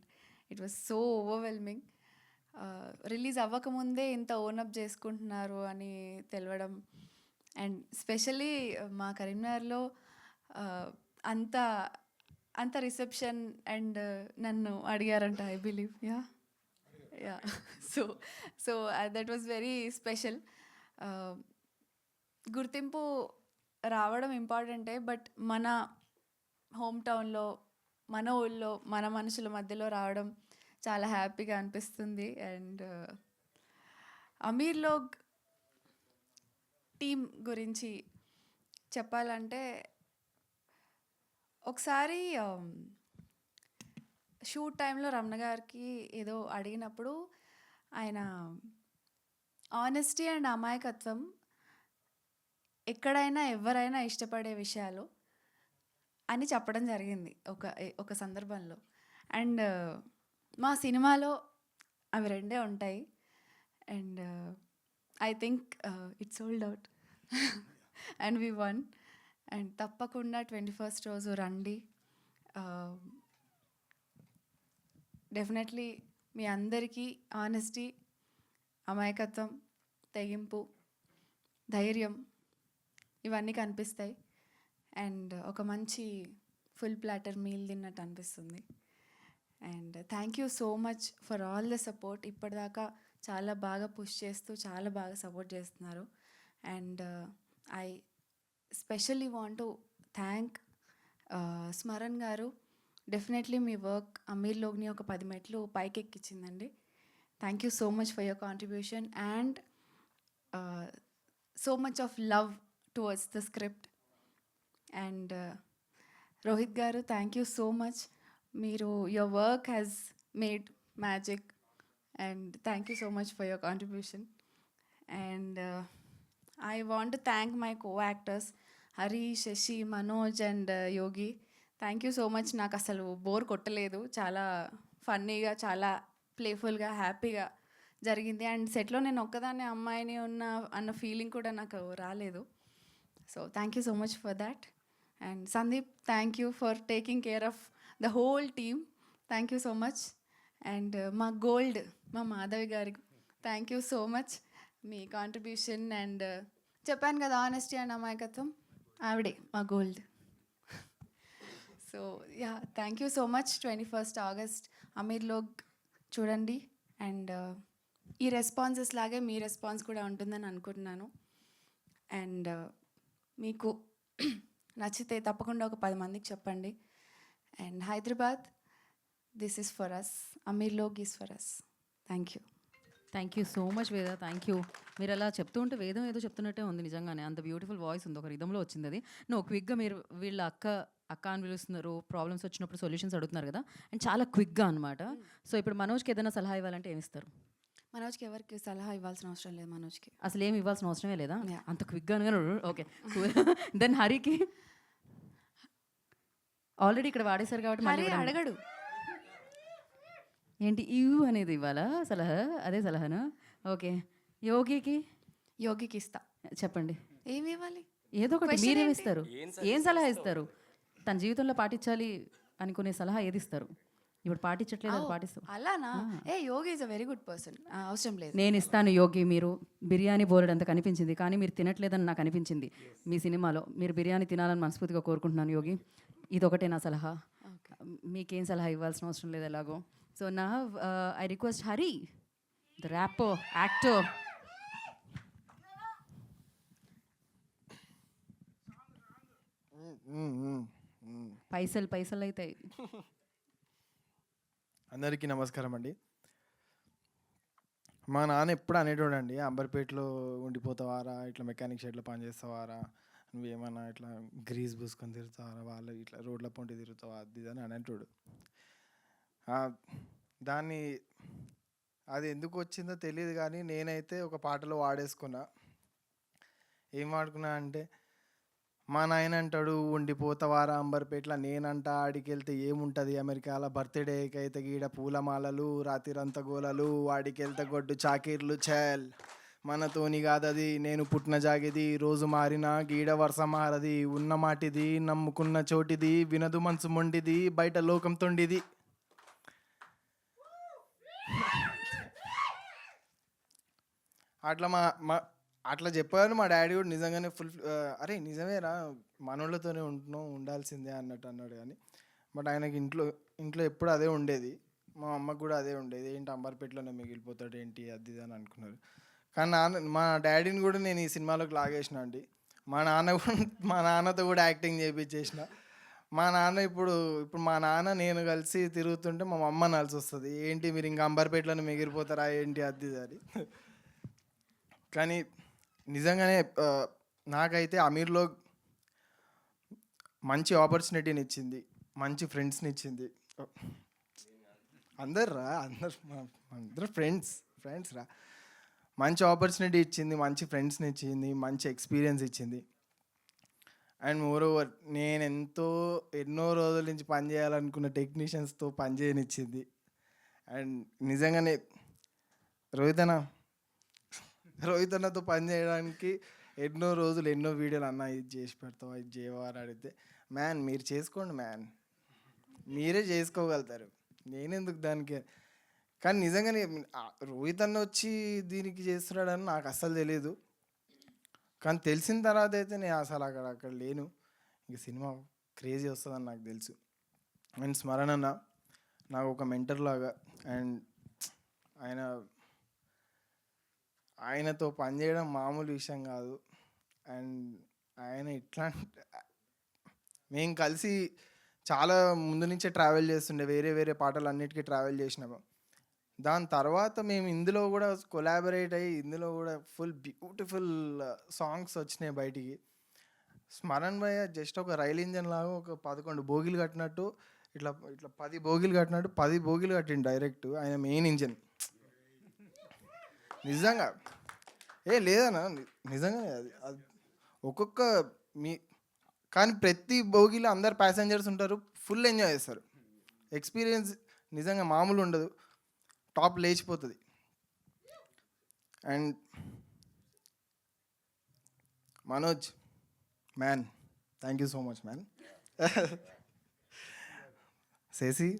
it was so overwhelming. Release అవ్వకముందే ఇంత ఓనప్ చేసుకుంటున్నారు అని తెలవడం, అండ్ స్పెషలీ మా కరీంనగర్లో అంత అంత రిసెప్షన్ అండ్ నన్ను అడిగారంట, I believe. Yeah so so that was very special. గుర్తింపు రావడం ఇంపార్టెంటే, బట్ మన హోమ్ టౌన్లో, మన ఊళ్ళో, మన మనుషుల మధ్యలో రావడం చాలా హ్యాపీగా అనిపిస్తుంది. అండ్ అమీర్లోగ్ టీం గురించి చెప్పాలంటే, ఒకసారి షూట్ టైంలో రమణ గారికి ఏదో అడిగినప్పుడు ఆయన ఆనెస్టీ అండ్ అమాయకత్వం ఎక్కడైనా ఎవరైనా ఇష్టపడే విషయాలు అని చెప్పడం జరిగింది ఒక సందర్భంలో. అండ్ మా సినిమాలో అవి రెండే ఉంటాయి. And I think it's sold out and V one. And తప్పకుండా 21st రోజు రండి. డెఫినెట్లీ మీ అందరికీ ఆనెస్టీ, అమాయకత్వం, తెగింపు, ధైర్యం ఇవన్నీ కనిపిస్తాయి. అండ్ ఒక మంచి ఫుల్ ప్లాటర్ మీల్ తిన్నట్టు అనిపిస్తుంది. And thank you so much for all the support. ఇప్పటిదాకా చాలా బాగా పుష్ చేస్తూ చాలా బాగా సపోర్ట్ చేస్తున్నారు. And I specially want to thank Smaran గారు. డెఫినెట్లీ మీ వర్క్ అమీర్లోగ్ని ఒక 10 మెట్లు పైకి ఎక్కించిందండి. Thank you so much for your contribution and so much of love towards the script. And Rohit గారు, థ్యాంక్ యూ సో మచ్. మీరు your work has made magic and thank you so much for your contribution. And I want to thank my co-actors Harish, Shashi, Manoj and Yogi. Thank you so much. నాకు అసలు bore కొట్టలేదు. చాలా ఫన్నీగా, చాలా ప్లేఫుల్గా, హ్యాపీగా జరిగింది. అండ్ సెట్లో నేను ఒక్కదాన్ని అమ్మాయిని అన్న ఫీలింగ్ కూడా నాకు రాలేదు. So thank you so much for that. And Sandeep, thank you for taking care of the whole team. Thank you so much. And మా గోల్డ్, మా మాధవి గారికి థ్యాంక్ యూ సో మచ్. మీ కాంట్రిబ్యూషన్ అండ్ చెప్పాను కదా ఆనెస్టీ అండ్ అమాయకత్వం, ఆవిడే మా gold. So yeah, thank you so much. 21st August Ameerlog చూడండి. అండ్ ఈ రెస్పాన్సెస్ లాగే మీ రెస్పాన్స్ కూడా ఉంటుందని అనుకుంటున్నాను. అండ్ మీకు నచ్చితే తప్పకుండా ఒక 10 మందికి చెప్పండి. And Hyderabad, this is for us. Ameerlog is for us. Thank you. Thank you so much Veda. Thank you. మీరు అలా చెప్తూ ఉంటే వేదం ఏదో చెప్తున్నట్టే ఉంది నిజంగానే. అంత బ్యూటిఫుల్ వాయిస్ ఉంది, ఒక రిధంలో వచ్చింది అది. నువ్వు క్విక్గా మీరు వీళ్ళ అక్క అని పిలుస్తున్నారు, ప్రాబ్లమ్స్ వచ్చినప్పుడు సొల్యూషన్స్ అడుగుతున్నారు కదా, అండ్ చాలా క్విక్గా అనమాట. సో ఇప్పుడు మనోజ్కి ఏదైనా సలహా ఇవ్వాలంటే ఏమి ఇస్తారు? మనోజ్కి ఎవరికి సలహా ఇవ్వాల్సిన అవసరం లేదు. మనోజ్కి అసలు ఏమి ఇవ్వాల్సిన అవసరమే లేదా? Yeah. అంత క్విక్గా ఓకే. దెన్ హరికి ఆల్రెడీ ఇక్కడ వాడేశారు కాబట్టి మళ్ళీ హరి ఇవ్వడం. అడగడు. ఏంటి అనేది ఇవ్వాలా సలహా? అదే సలహానా? ఓకే. యోగికి ఇస్తా. చెప్పండి. ఏమి ఇవ్వాలి? ఏదో ఒకటి. Question మీరేమి ఏంటి? ఇస్తారు? ఏం సలహా ఇస్తారు? తన జీవితంలో పాటించాలి అనుకునే సలహా ఏది ఇస్తారు? ఇప్పుడు పాటించట్లేదు, అది పాటిస్తాం. అలానా? Yogi is a very good person. అవసరం లేదు. నేను ఇస్తాను యోగి. మీరు బిర్యానీ బోలెడు అంత కనిపించింది, కానీ మీరు తినట్లేదని నాకు అనిపించింది మీ సినిమాలో. మీరు బిర్యానీ తినాలని మనస్ఫూర్తిగా కోరుకుంటున్నాను యోగి. ఇదొకటే నా సలహా. మీకేం సలహా ఇవ్వాల్సిన అవసరం లేదు ఎలాగో. సో నా I request Hari, the wrapper, actor. పైసలు అవుతాయి. అందరికీ నమస్కారం అండి. మా నాన్న ఎప్పుడు అనేటోడండి, అంబర్పేటలో ఉండిపోతావారా, ఇట్లా మెకానిక్ షెడ్లో పని చేస్తావారా, నువ్వేమన్నా ఇట్లా గ్రీస్ పూసుకొని తిరుగుతావారా, వాళ్ళు ఇట్లా రోడ్ల పొంటి తిరుగుతావా, అది అని అనేటోడు. దాన్ని అది ఎందుకు వచ్చిందో తెలియదు, కానీ నేనైతే ఒక పాటలో వాడేసుకున్నా. ఏం వాడుకున్నా అంటే, మా నాయన అంటాడు ఉండిపోతావారా అంబర్పేట్ల, నేనంట ఆడికి వెళ్తే ఏముంటుంది అమెరికాలో, బర్త్డేకి అయితే గీడ పూలమాలలు, రాత్రిరంత గోలలు, ఆడికి వెళ్తే గొడ్డు చాకీర్లు, చల్ మనతోని కాదది, నేను పుట్టిన జాగిది, రోజు మారినా గీడ వరుస మారది, ఉన్న మాటిది, నమ్ముకున్న చోటిది, వినదు మనసు మొండిది, బయట లోకం తొండిది. అట్లా మా మా అట్లా చెప్పాను. మా డాడీ కూడా నిజంగానే అరే నిజమేరా మనోళ్ళతోనే ఉంటున్నాం ఉండాల్సిందే అన్నట్టు అన్నాడు. కానీ బట్ ఆయనకి ఇంట్లో ఇంట్లో ఎప్పుడు అదే ఉండేది. మా అమ్మకు కూడా అదే ఉండేది. ఏంటి అంబర్పేటలోనే మిగిలిపోతాడు ఏంటి అది ఇది అని అనుకున్నారు. కానీ మా డాడీని కూడా నేను ఈ సినిమాలోకి లాగేసిన అండి. మా నాన్నతో కూడా యాక్టింగ్ చేయించేసిన. మా నాన్న ఇప్పుడు మా నాన్న నేను కలిసి తిరుగుతుంటే మా అమ్మ అనాల్సి వస్తుంది, ఏంటి మీరు ఇంకా అంబర్పేటలోనే మిగిలిపోతారా ఏంటి అది ఇది అని. కానీ నిజంగానే నాకైతే అమీర్లో మంచి ఆపర్చునిటీని ఇచ్చింది, మంచి ఫ్రెండ్స్ని ఇచ్చింది. అందరు ఫ్రెండ్స్ రా. మంచి ఆపర్చునిటీ ఇచ్చింది, మంచి ఫ్రెండ్స్ని ఇచ్చింది, మంచి ఎక్స్పీరియన్స్ ఇచ్చింది. అండ్ మోర్ ఓవర్ నేను ఎన్నో రోజుల నుంచి పని చేయాలనుకున్న టెక్నీషియన్స్తో పని చేయనిచ్చింది. అండ్ నిజంగానే రోహిత్ అన్నతో పని చేయడానికి ఎన్నో రోజులు ఎన్నో వీడియోలు అన్న ఇది చేసి పెడతావా ఇది చేయవా అని అడిగితే, మ్యాన్ మీరు చేసుకోండి మ్యాన్, మీరే చేసుకోగలుగుతారు, నేనెందుకు దానికి. కానీ నిజంగానే రోహిత్ అన్న వచ్చి దీనికి చేస్తున్నాడని నాకు అస్సలు తెలియదు. కానీ తెలిసిన తర్వాత అయితే నేను అసలు అక్కడ లేను. ఇంక సినిమా క్రేజీ వస్తుందని నాకు తెలుసు. అండ్ స్మరణ అన్న నాకు ఒక మెంటర్ లాగా. అండ్ ఆయనతో పనిచేయడం మామూలు విషయం కాదు. అండ్ ఆయన మేము కలిసి చాలా ముందు నుంచే ట్రావెల్ చేస్తుండే, వేరే పాటలు అన్నిటికీ ట్రావెల్ చేసినాము. దాని తర్వాత మేము ఇందులో కూడా కొలాబరేట్ అయ్యి ఇందులో కూడా ఫుల్ బ్యూటిఫుల్ సాంగ్స్ వచ్చినాయి బయటికి. స్మరణ్ భయ్య జస్ట్ ఒక రైల్ ఇంజన్ లాగా ఒక 11 బోగీలు కట్టినట్టు ఇట్లా 10 బోగీలు కట్టినట్టు 10 బోగీలు కట్టిండు డైరెక్ట్. ఆయన మెయిన్ ఇంజన్ నిజంగా లేదన్నా నిజంగానే అది ఒక్కొక్క కానీ ప్రతి బోగీలో అందరు ప్యాసింజర్స్ ఉంటారు, ఫుల్ ఎంజాయ్ చేస్తారు. ఎక్స్పీరియన్స్ నిజంగా మామూలు ఉండదు, టాప్ లేచిపోతుంది. And Manoj man, thank you so much man. Shashi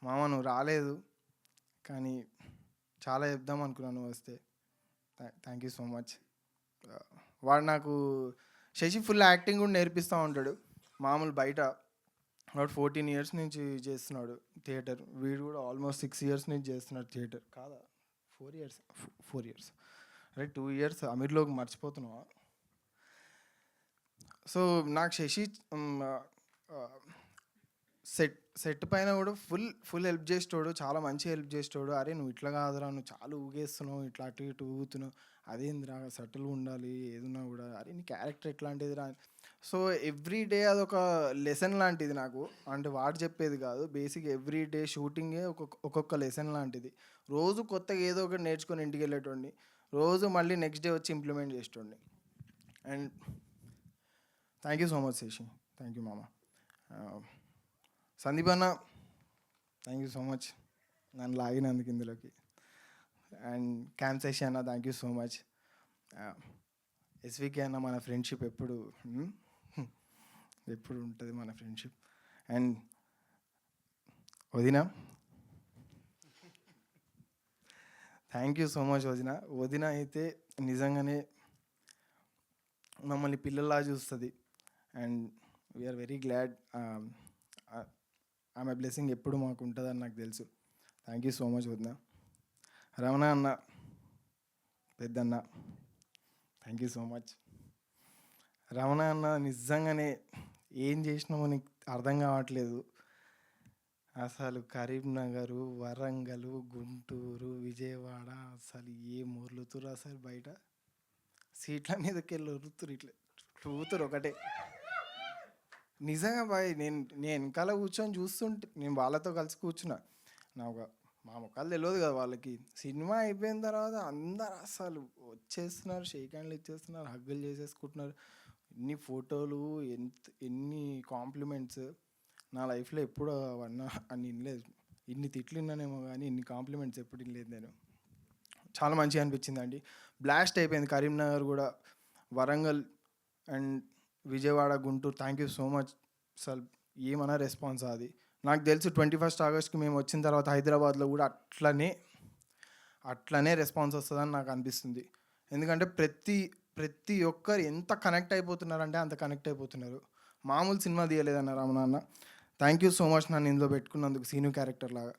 మామ నువ్వు రాలేదు, కానీ చాలా చెప్దాం అనుకున్నాను వస్తే. Thank you so much. వాడు నాకు శశి ఫుల్ యాక్టింగ్ కూడా నేర్పిస్తూ ఉంటాడు. మామూలు బయట వాడు 14 years నుంచి చేస్తున్నాడు థియేటర్. వీడు కూడా ఆల్మోస్ట్ 6 years నుంచి చేస్తున్నాడు థియేటర్. కాదా 4 years అరే 2 years అమీర్లోకి మర్చిపోతున్నావా. సో నాకు శశి సెట్ పైన కూడా ఫుల్ హెల్ప్ చేసేటోడు, చాలా మంచి హెల్ప్ చేసేటోడు. అరే నువ్వు ఇట్లా కాదురా, నువ్వు చాలా ఊగేస్తున్నావు, ఇట్లా అటు ఇటు ఊగుతున్నావు, అదేందిరా సటిల్గా ఉండాలి ఏదున్నా కూడా, అరే నీ క్యారెక్టర్ ఎట్లాంటిదిరా. సో ఎవ్రీడే అదొక లెసన్ లాంటిది నాకు. అంటే వాడు చెప్పేది కాదు, బేసిక్ ఎవ్రీడే షూటింగే ఒక్కొక్క లెసన్ లాంటిది. రోజు కొత్తగా ఏదో ఒకటి నేర్చుకొని ఇంటికి వెళ్ళేటోడిని, రోజు మళ్ళీ నెక్స్ట్ డే వచ్చి ఇంప్లిమెంట్ చేసేటోడిని. And thank you so much Shashi, thank you మామ. సందీప్ అన్న థ్యాంక్ యూ సో మచ్ నన్ను లాగినందుకు ఇందులోకి. అండ్ క్యాంప్ శశి అన్న thank you so much. SVK అన్న మన ఫ్రెండ్షిప్ ఎప్పుడు ఉంటుంది మన ఫ్రెండ్షిప్. అండ్ వదిన థ్యాంక్ యూ సో మచ్ వదిన అయితే నిజంగానే మమ్మల్ని పిల్లల్లా చూస్తుంది. And we are very glad. ఆమె బ్లెస్సింగ్ ఎప్పుడు మాకు ఉంటుందని నాకు తెలుసు. థ్యాంక్ యూ సో మచ్ వదిన. రమణ అన్న పెద్దన్న thank you so much. Ramana అన్న నిజంగానే ఏం చేసినామో నీకు అర్థం కావట్లేదు. అసలు కరీంనగర్, వరంగల్, గుంటూరు, విజయవాడ అసలు ఏ ఊర్లుతురు, అసలు బయట సీట్ల మీదకి వెళ్ళి ఉరుతురు, ఇట్లా ఊతురు ఒకటే. నిజంగా బాయ్ నేను వెనకాల కూర్చొని చూస్తుంటే నేను వాళ్ళతో కలిసి కూర్చున్నా. మా ముఖాలు తెలియదు కదా వాళ్ళకి. సినిమా అయిపోయిన తర్వాత అందరు అసలు వచ్చేస్తున్నారు, షేక్ హ్యాండ్లు ఇచ్చేస్తున్నారు, హగ్గులు చేసేసుకుంటున్నారు. ఎన్ని ఫోటోలు, ఎన్ని కాంప్లిమెంట్స్. నా లైఫ్లో ఎప్పుడు అన్ని వినలేదు. ఇన్ని తిట్లు విన్నానేమో కానీ ఇన్ని కాంప్లిమెంట్స్ ఎప్పుడు వినలేదు నేను. చాలా మంచిగా అనిపించింది అండి. బ్లాస్ట్ అయిపోయింది కరీంనగర్ కూడా, Warangal and Vijayawada, Guntur. Thank you so much. అసలు ఏమన్నా రెస్పాన్స్ అది నాకు తెలుసు. 21st Augustకి మేము వచ్చిన తర్వాత హైదరాబాద్లో కూడా అట్లనే రెస్పాన్స్ వస్తుందని నాకు అనిపిస్తుంది. ఎందుకంటే ప్రతి ఒక్కరు ఎంత కనెక్ట్ అయిపోతున్నారంటే అంత కనెక్ట్ అయిపోతున్నారు. మామూలు సినిమా తీయలేదన్న రామనాన్న. థ్యాంక్ యూ సో మచ్ నన్ను ఇందులో పెట్టుకున్నందుకు సీను క్యారెక్టర్ లాగా.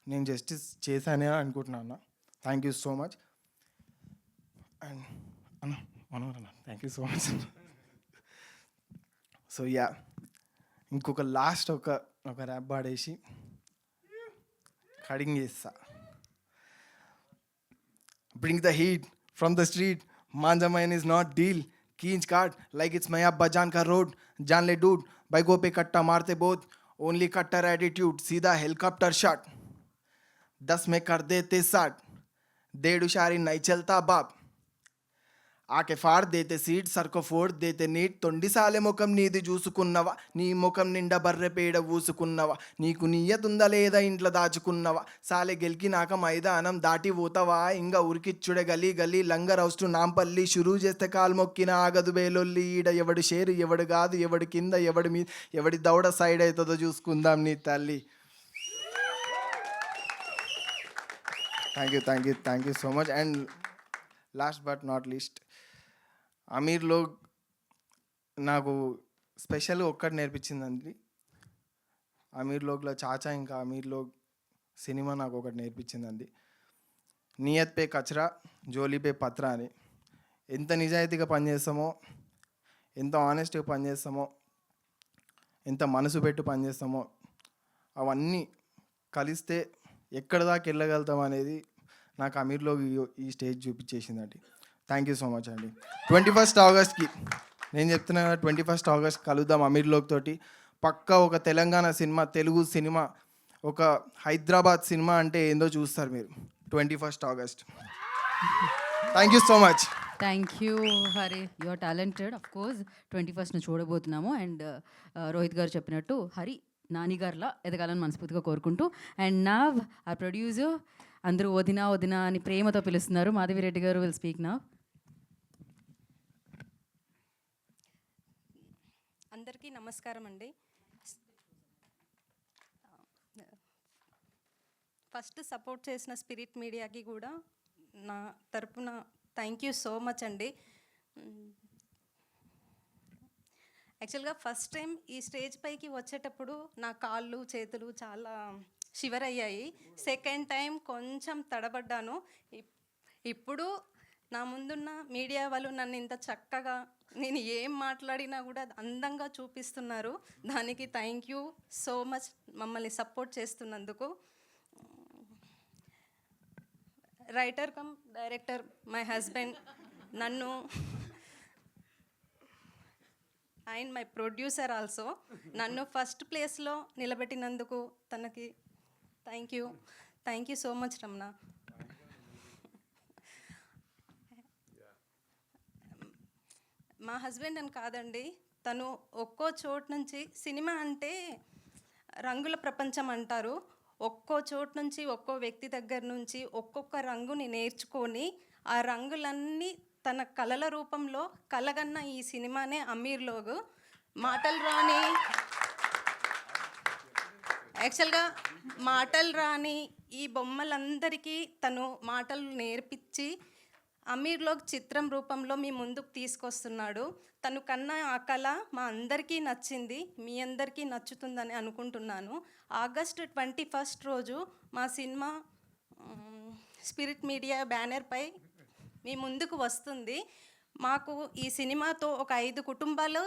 నేను జస్టిస్ చేశానే అనుకుంటున్నాను అన్న. Thank you so much. And అన్న మనోహర్ అన్న thank you so much. So yeah, ఇంకొక లాస్ట్ ఒక ర్యాప్ పాడేసి కడింగ్ చేస్తా. Bring the heat from the street. Manja mine is not deal. Keench card like it's my abba Jan ka road. Jan le dude. Bike pe katta marte both. Only cutter attitude. सीधा helicopter shot. 10 में कर देते 60. 1.5 शारी नहीं चलता बाप. ఆకే ఫాడ్ దేతే seat సర్కో ఫోడ్ దేతే neat. తొండి సాలే ముఖం నీది చూసుకున్నవా, నీ ముఖం నిండా బర్రె పేడ ఊసుకున్నవా, నీకు నీయతుందా లేదా ఇంట్లో దాచుకున్నవా, సాలే గెలికినాక మైదానం దాటి పోతావా, ఇంకా ఉరికిచ్చుడే గలీ గలీ లంగర్ హౌస్ టు నాంపల్లి, షురూ చేస్తే కాలు మొక్కిన ఆగదు బేలొల్లి, ఈడ ఎవడు షేరు ఎవడు కాదు ఎవడు కింద ఎవడి మీద ఎవడి దౌడ సైడ్ అవుతుందో చూసుకుందాం నీ తల్లి. Thank you so much. And last but not least, అమీర్లో నాకు స్పెషల్ ఒక్కటి నేర్పించిందండి. అమీర్లోగ్లో చాచా ఇంకా అమీర్లో సినిమా నాకు ఒకటి నేర్పించిందండి. నియత్ పే కచరా జోలీ పే పత్రా అని. ఎంత నిజాయితీగా పనిచేస్తామో, ఎంత ఆనెస్ట్గా పనిచేస్తామో, ఎంత మనసు పెట్టి పనిచేస్తామో, అవన్నీ కలిస్తే ఎక్కడ దాకా వెళ్ళగలుగుతాం అనేది నాకు అమీర్లో ఈ స్టేజ్ చూపించేసిందండి. థ్యాంక్ యూ సో మచ్ అండి. 21 ఆగస్ట్కి నేను చెప్తున్నా కదా, 21 ఆగస్ట్ కలుద్దాం అమీర్లోక్ తోటి. పక్కా ఒక తెలంగాణ సినిమా, తెలుగు సినిమా, ఒక హైదరాబాద్ సినిమా అంటే ఏందో చూస్తారు మీరు 21 August. Thank you so much. Thank you Hari, you are talented. Of course 21న చూడబోతున్నాము. అండ్ రోహిత్ గారు చెప్పినట్టు హరి నాని గారిలా ఎదగాలని మనస్ఫూర్తిగా కోరుకుంటూ, అండ్ నావ్ ఆ ప్రొడ్యూసర్ అందరూ వదినా వదినా అని ప్రేమతో పిలుస్తున్నారు. మాధవిరెడ్డి గారు విల్ స్పీక్ నౌ. అందరికీ నమస్కారం అండి. ఫస్ట్ సపోర్ట్ చేసిన స్పిరిట్ మీడియాకి కూడా నా తరపున థ్యాంక్ యూ సో మచ్ అండి. యాక్చువల్గా ఫస్ట్ టైం ఈ స్టేజ్ పైకి వచ్చేటప్పుడు నా కాళ్ళు చేతులు చాలా షివర్ అయ్యాయి. సెకండ్ టైం కొంచెం తడబడ్డాను. ఇప్పుడు నా ముందున్న మీడియా వాళ్ళు నన్ను ఇంత చక్కగా నేను ఏం మాట్లాడినా కూడా అందంగా చూపిస్తున్నారు. దానికి థ్యాంక్ యూ సో మచ్ మమ్మల్ని సపోర్ట్ చేస్తున్నందుకు. Writer cum director my husband, నన్ను అండ్ మై ప్రొడ్యూసర్ ఆల్సో నన్ను ఫస్ట్ ప్లేస్లో నిలబెట్టినందుకు తనకి thank you so much Ramana. మా హస్బెండ్ అని కాదండి, తను ఒక్కో చోటు నుంచి, సినిమా అంటే రంగుల ప్రపంచం అంటారు, ఒక్కో చోటు నుంచి ఒక్కో వ్యక్తి దగ్గర నుంచి ఒక్కొక్క రంగుని నేర్చుకొని ఆ రంగులన్నీ తన కళల రూపంలో కలగన్న ఈ సినిమానే అమీర్లోగ్. మాటలు రాని ఈ బొమ్మలందరికీ తను మాటలు నేర్పించి అమీర్లోగ్ చిత్రం రూపంలో మీ ముందుకు తీసుకొస్తున్నాడు. తను కన్నా ఆ కళ మా అందరికీ నచ్చింది, మీ అందరికీ నచ్చుతుందని అనుకుంటున్నాను. ఆగస్ట్ 21 రోజు మా సినిమా స్పిరిట్ మీడియా బ్యానర్పై మీ ముందుకు వస్తుంది. మాకు ఈ సినిమాతో ఒక 5 కుటుంబాలు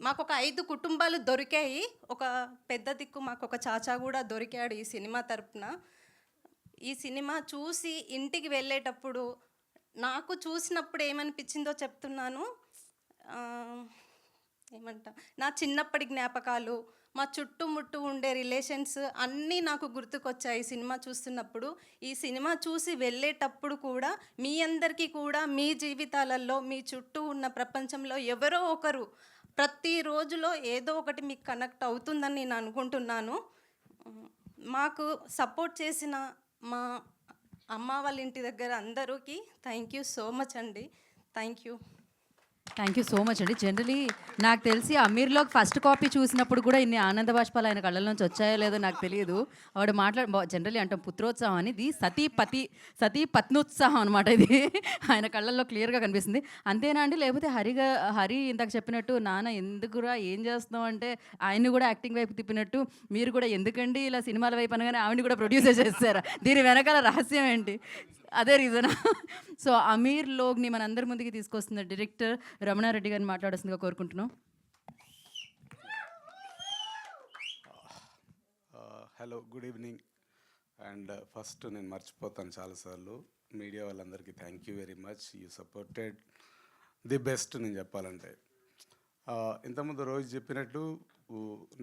మాకు ఒక 5 కుటుంబాలు దొరికాయి. ఒక పెద్ద దిక్కు మాకు ఒక చాచా కూడా దొరికాడు ఈ సినిమా తరపున. ఈ సినిమా చూసి ఇంటికి వెళ్ళేటప్పుడు నాకు చూసినప్పుడు ఏమనిపించిందో చెప్తున్నాను. నా చిన్నప్పటి జ్ఞాపకాలు, మా చుట్టుముట్టు ఉండే రిలేషన్స్ అన్నీ నాకు గుర్తుకొచ్చాయి సినిమా చూస్తున్నప్పుడు. ఈ సినిమా చూసి వెళ్ళేటప్పుడు కూడా మీ అందరికీ కూడా మీ జీవితాలలో, మీ చుట్టూ ఉన్న ప్రపంచంలో ఎవరో ఒకరు ప్రతి రోజులో ఏదో ఒకటి మీకు కనెక్ట్ అవుతుందని నేను అనుకుంటున్నాను. మాకు సపోర్ట్ చేసిన మా అమ్మ వాళ్ళ ఇంటి దగ్గర అందరికీ థ్యాంక్ యూ సో మచ్ అండి. Thank you. Thank you so much అండి. జనరలీ నాకు తెలిసి అమీర్లో ఫస్ట్ కాపీ చూసినప్పుడు కూడా ఇన్ని ఆనంద బాష్పాలు ఆయన కళ్ళ నుంచి వచ్చాయో లేదో నాకు తెలియదు. ఆవిడ జనరలీ అంటాం పుత్రోత్సాహం అని, ఇది సతీ పత్నోత్సాహం అనమాట. ఇది ఆయన కళ్ళల్లో క్లియర్గా కనిపిస్తుంది. అంతేనా అండి, లేకపోతే హరి ఇందాక చెప్పినట్టు నాన్న ఎందుకురా ఏం చేస్తున్నావు అంటే ఆయన్ని కూడా యాక్టింగ్ వైపు తిప్పినట్టు మీరు కూడా ఎందుకండి ఇలా సినిమాల వైపు అనగానే ఆవిడని కూడా ప్రొడ్యూసర్ చేస్తారా? దీని వెనకాల రహస్యం ఏంటి? అదే రీజనా? సో అమీర్ లోగ్ని మనందరి ముందుకి తీసుకొస్తున్న డైరెక్టర్ రమణారెడ్డి గారిని మాట్లాడాల్సిందిగా కోరుకుంటున్నాం. Hello, good evening. And first నేను మర్చిపోతాను చాలాసార్లు, మీడియా వాళ్ళందరికీ thank you very much. You supported the best. నేను చెప్పాలంటే ఇంతకుముందు రోజు చెప్పినట్టు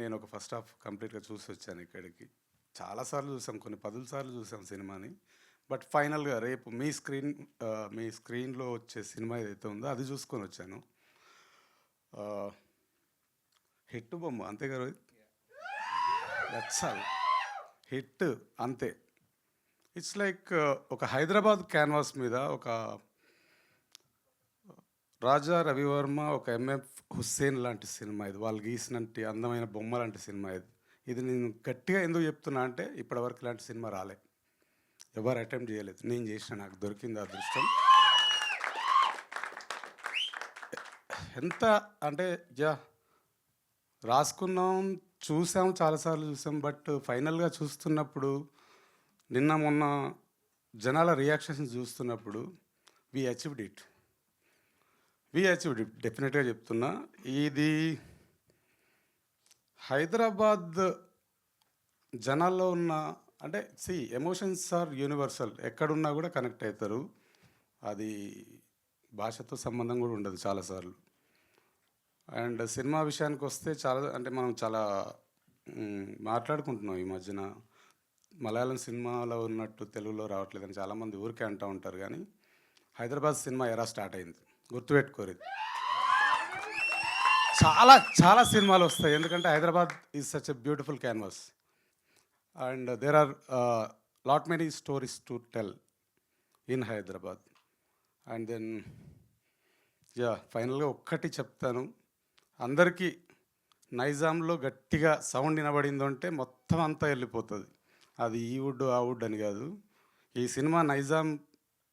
నేను ఒక ఫస్ట్ హాఫ్ కంప్లీట్గా చూసి వచ్చాను ఇక్కడికి. చాలాసార్లు చూసాం, కొన్ని 10 సార్లు చూసాం సినిమాని. బట్ ఫైనల్గా రేపు మీ స్క్రీన్లో వచ్చే సినిమా ఏదైతే ఉందో అది చూసుకొని వచ్చాను. హిట్ బొమ్మ అంతే కదా, నచ్చాలి హిట్ అంతే. ఇట్స్ లైక్ ఒక హైదరాబాద్ క్యాన్వాస్ మీద ఒక రాజా రవివర్మ, ఒక ఎంఎఫ్ హుస్సేన్ లాంటి సినిమా ఇది. వాళ్ళు గీసినట్టు అందమైన బొమ్మ లాంటి సినిమా ఇది. ఇది నేను గట్టిగా ఎందుకు చెప్తున్నా అంటే ఇప్పటివరకు ఇలాంటి సినిమా రాలే, ఎవరు అటెంప్ట్ చేయలేదు. నేను చేసిన, నాకు దొరికింది అదృష్టం. ఎంత అంటే రాసుకున్నాం, చూసాం, చాలాసార్లు చూసాం. బట్ ఫైనల్గా చూస్తున్నప్పుడు, మొన్న జనాల రియాక్షన్స్ చూస్తున్నప్పుడు వీ అచీవ్డ్ ఇట్. డెఫినెట్గా చెప్తున్నా. ఇది హైదరాబాద్ జనాల్లో ఉన్న అంటే ఎమోషన్స్ ఆర్ యూనివర్సల్, ఎక్కడున్నా కూడా కనెక్ట్ అవుతారు. అది భాషతో సంబంధం కూడా ఉండదు చాలాసార్లు. అండ్ సినిమా విషయానికి వస్తే మనం చాలా మాట్లాడుకుంటున్నాం ఈ మధ్యన. మలయాళం సినిమాలో ఉన్నట్టు తెలుగులో రావట్లేదని చాలామంది ఊరికే అంటూ ఉంటారు. కానీ హైదరాబాద్ సినిమా ఎరా స్టార్ట్ అయింది, గుర్తుపెట్టుకోరు. చాలా సినిమాలు వస్తాయి, ఎందుకంటే Hyderabad is such a beautiful canvas. And there are lot many stories to tell in Hyderabad. And then ఫైనల్గా ఒక్కటి చెప్తాను, అందరికీ నైజాంలో గట్టిగా సౌండ్ వినబడిందో అంటే మొత్తం అంతా వెళ్ళిపోతుంది. అది ఈ వుడ్ ఆ వుడ్ అని కాదు. ఈ సినిమా నైజాం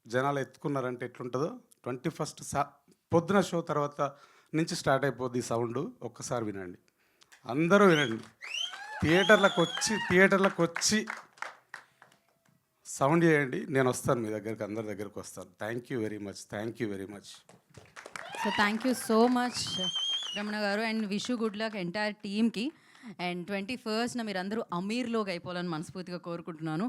జనాలు ఎత్తుకున్నారంటే ఎట్లుంటుందో 21st పొద్దున షో తర్వాత నుంచి స్టార్ట్ అయిపోద్ది ఈ సౌండ్. ఒక్కసారి వినండి, అందరూ వినండి. థియేటర్లకు వచ్చి సౌండ్ చేయండి. నేను వస్తాను మీ దగ్గరికి, అందరి దగ్గరికి వస్తాను. Thank you very much. So thank you so much Ramana గారు, and wish you good luck entire టీమ్కి. అండ్ 21st మీరు అందరూ అమీర్లోకి అయిపోవాలని మనస్ఫూర్తిగా కోరుకుంటున్నాను.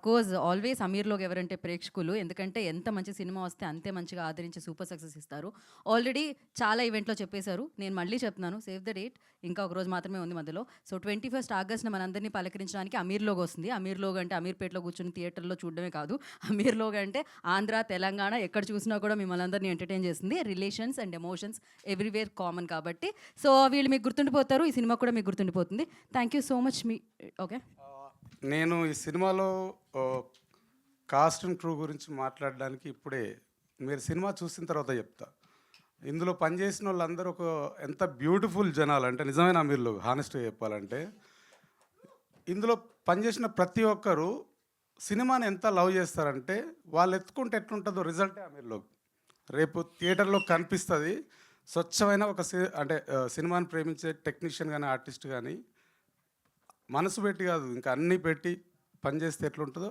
కోర్స్ ఆల్వేస్ అమీర్లోకి ఎవరంటే ప్రేక్షకులు, ఎందుకంటే ఎంత మంచి సినిమా వస్తే అంతే మంచిగా ఆదరించి సూపర్ సక్సెస్ ఇస్తారు. ఆల్రెడీ చాలా ఈవెంట్లో చెప్పేశారు, నేను మళ్ళీ చెప్తున్నాను, సేవ్ ద డేట్, ఇంకా ఒక రోజు మాత్రమే ఉంది మధ్యలో. సో 21st ఆగస్ట్న మనందరినీ పలకరించడానికి అమీర్లోకి వస్తుంది. అమీర్లోగ్ అంటే అమీర్పేటలో కూర్చొని థియేటర్లో చూడడమే కాదు, అమీర్లోగ్ అంటే ఆంధ్ర తెలంగాణ ఎక్కడ చూసినా కూడా మిమ్మల్ని అందరినీ ఎంటర్టైన్ చేస్తుంది. Relations and emotions everywhere common కాబట్టి. సో వీళ్ళు మీకు గుర్తుండిపోతారు, ఈ సినిమా కూడా మీకు గుర్తుండిపోతుంది. Thank you so much. Okay, నేను ఈ సినిమాలో కాస్ట్ అండ్ క్రూ గురించి మాట్లాడడానికి ఇప్పుడే, మీరు సినిమా చూసిన తర్వాత చెప్తా. ఇందులో పనిచేసిన వాళ్ళందరూ ఎంత బ్యూటిఫుల్ జనాలు అంటే నిజమైన అమీర్లు. హానెస్ట్గా చెప్పాలంటే ఇందులో పనిచేసిన ప్రతి ఒక్కరు సినిమాని ఎంత లవ్ చేస్తారంటే వాళ్ళు ఎత్తుకుంటే ఎట్లుంటుందో రిజల్టే అమీర్లో రేపు థియేటర్లో కనిపిస్తుంది. స్వచ్ఛమైన అంటే సినిమాని ప్రేమించే టెక్నీషియన్ కానీ ఆర్టిస్ట్ కానీ మనసు పెట్టి కాదు, ఇంకా అన్నీ పెట్టి పనిచేస్తే ఎట్లుంటుందో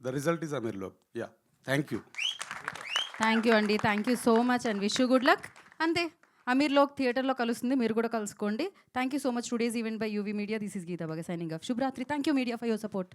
ద రిజల్ట్ ఈజ్ అమీర్లో. థ్యాంక్ యూ అండి, thank you so much and wish you good luck. అంతే, అమీర్లోక్ థియేటర్లో కలుస్తుంది, మీరు కూడా కలుసుకోండి. Thank you so much. Today's event by UV media. This is Geetha బాగా సైనింగ్ ఆఫ్. శుభరాత్రి. Thank you media for your support.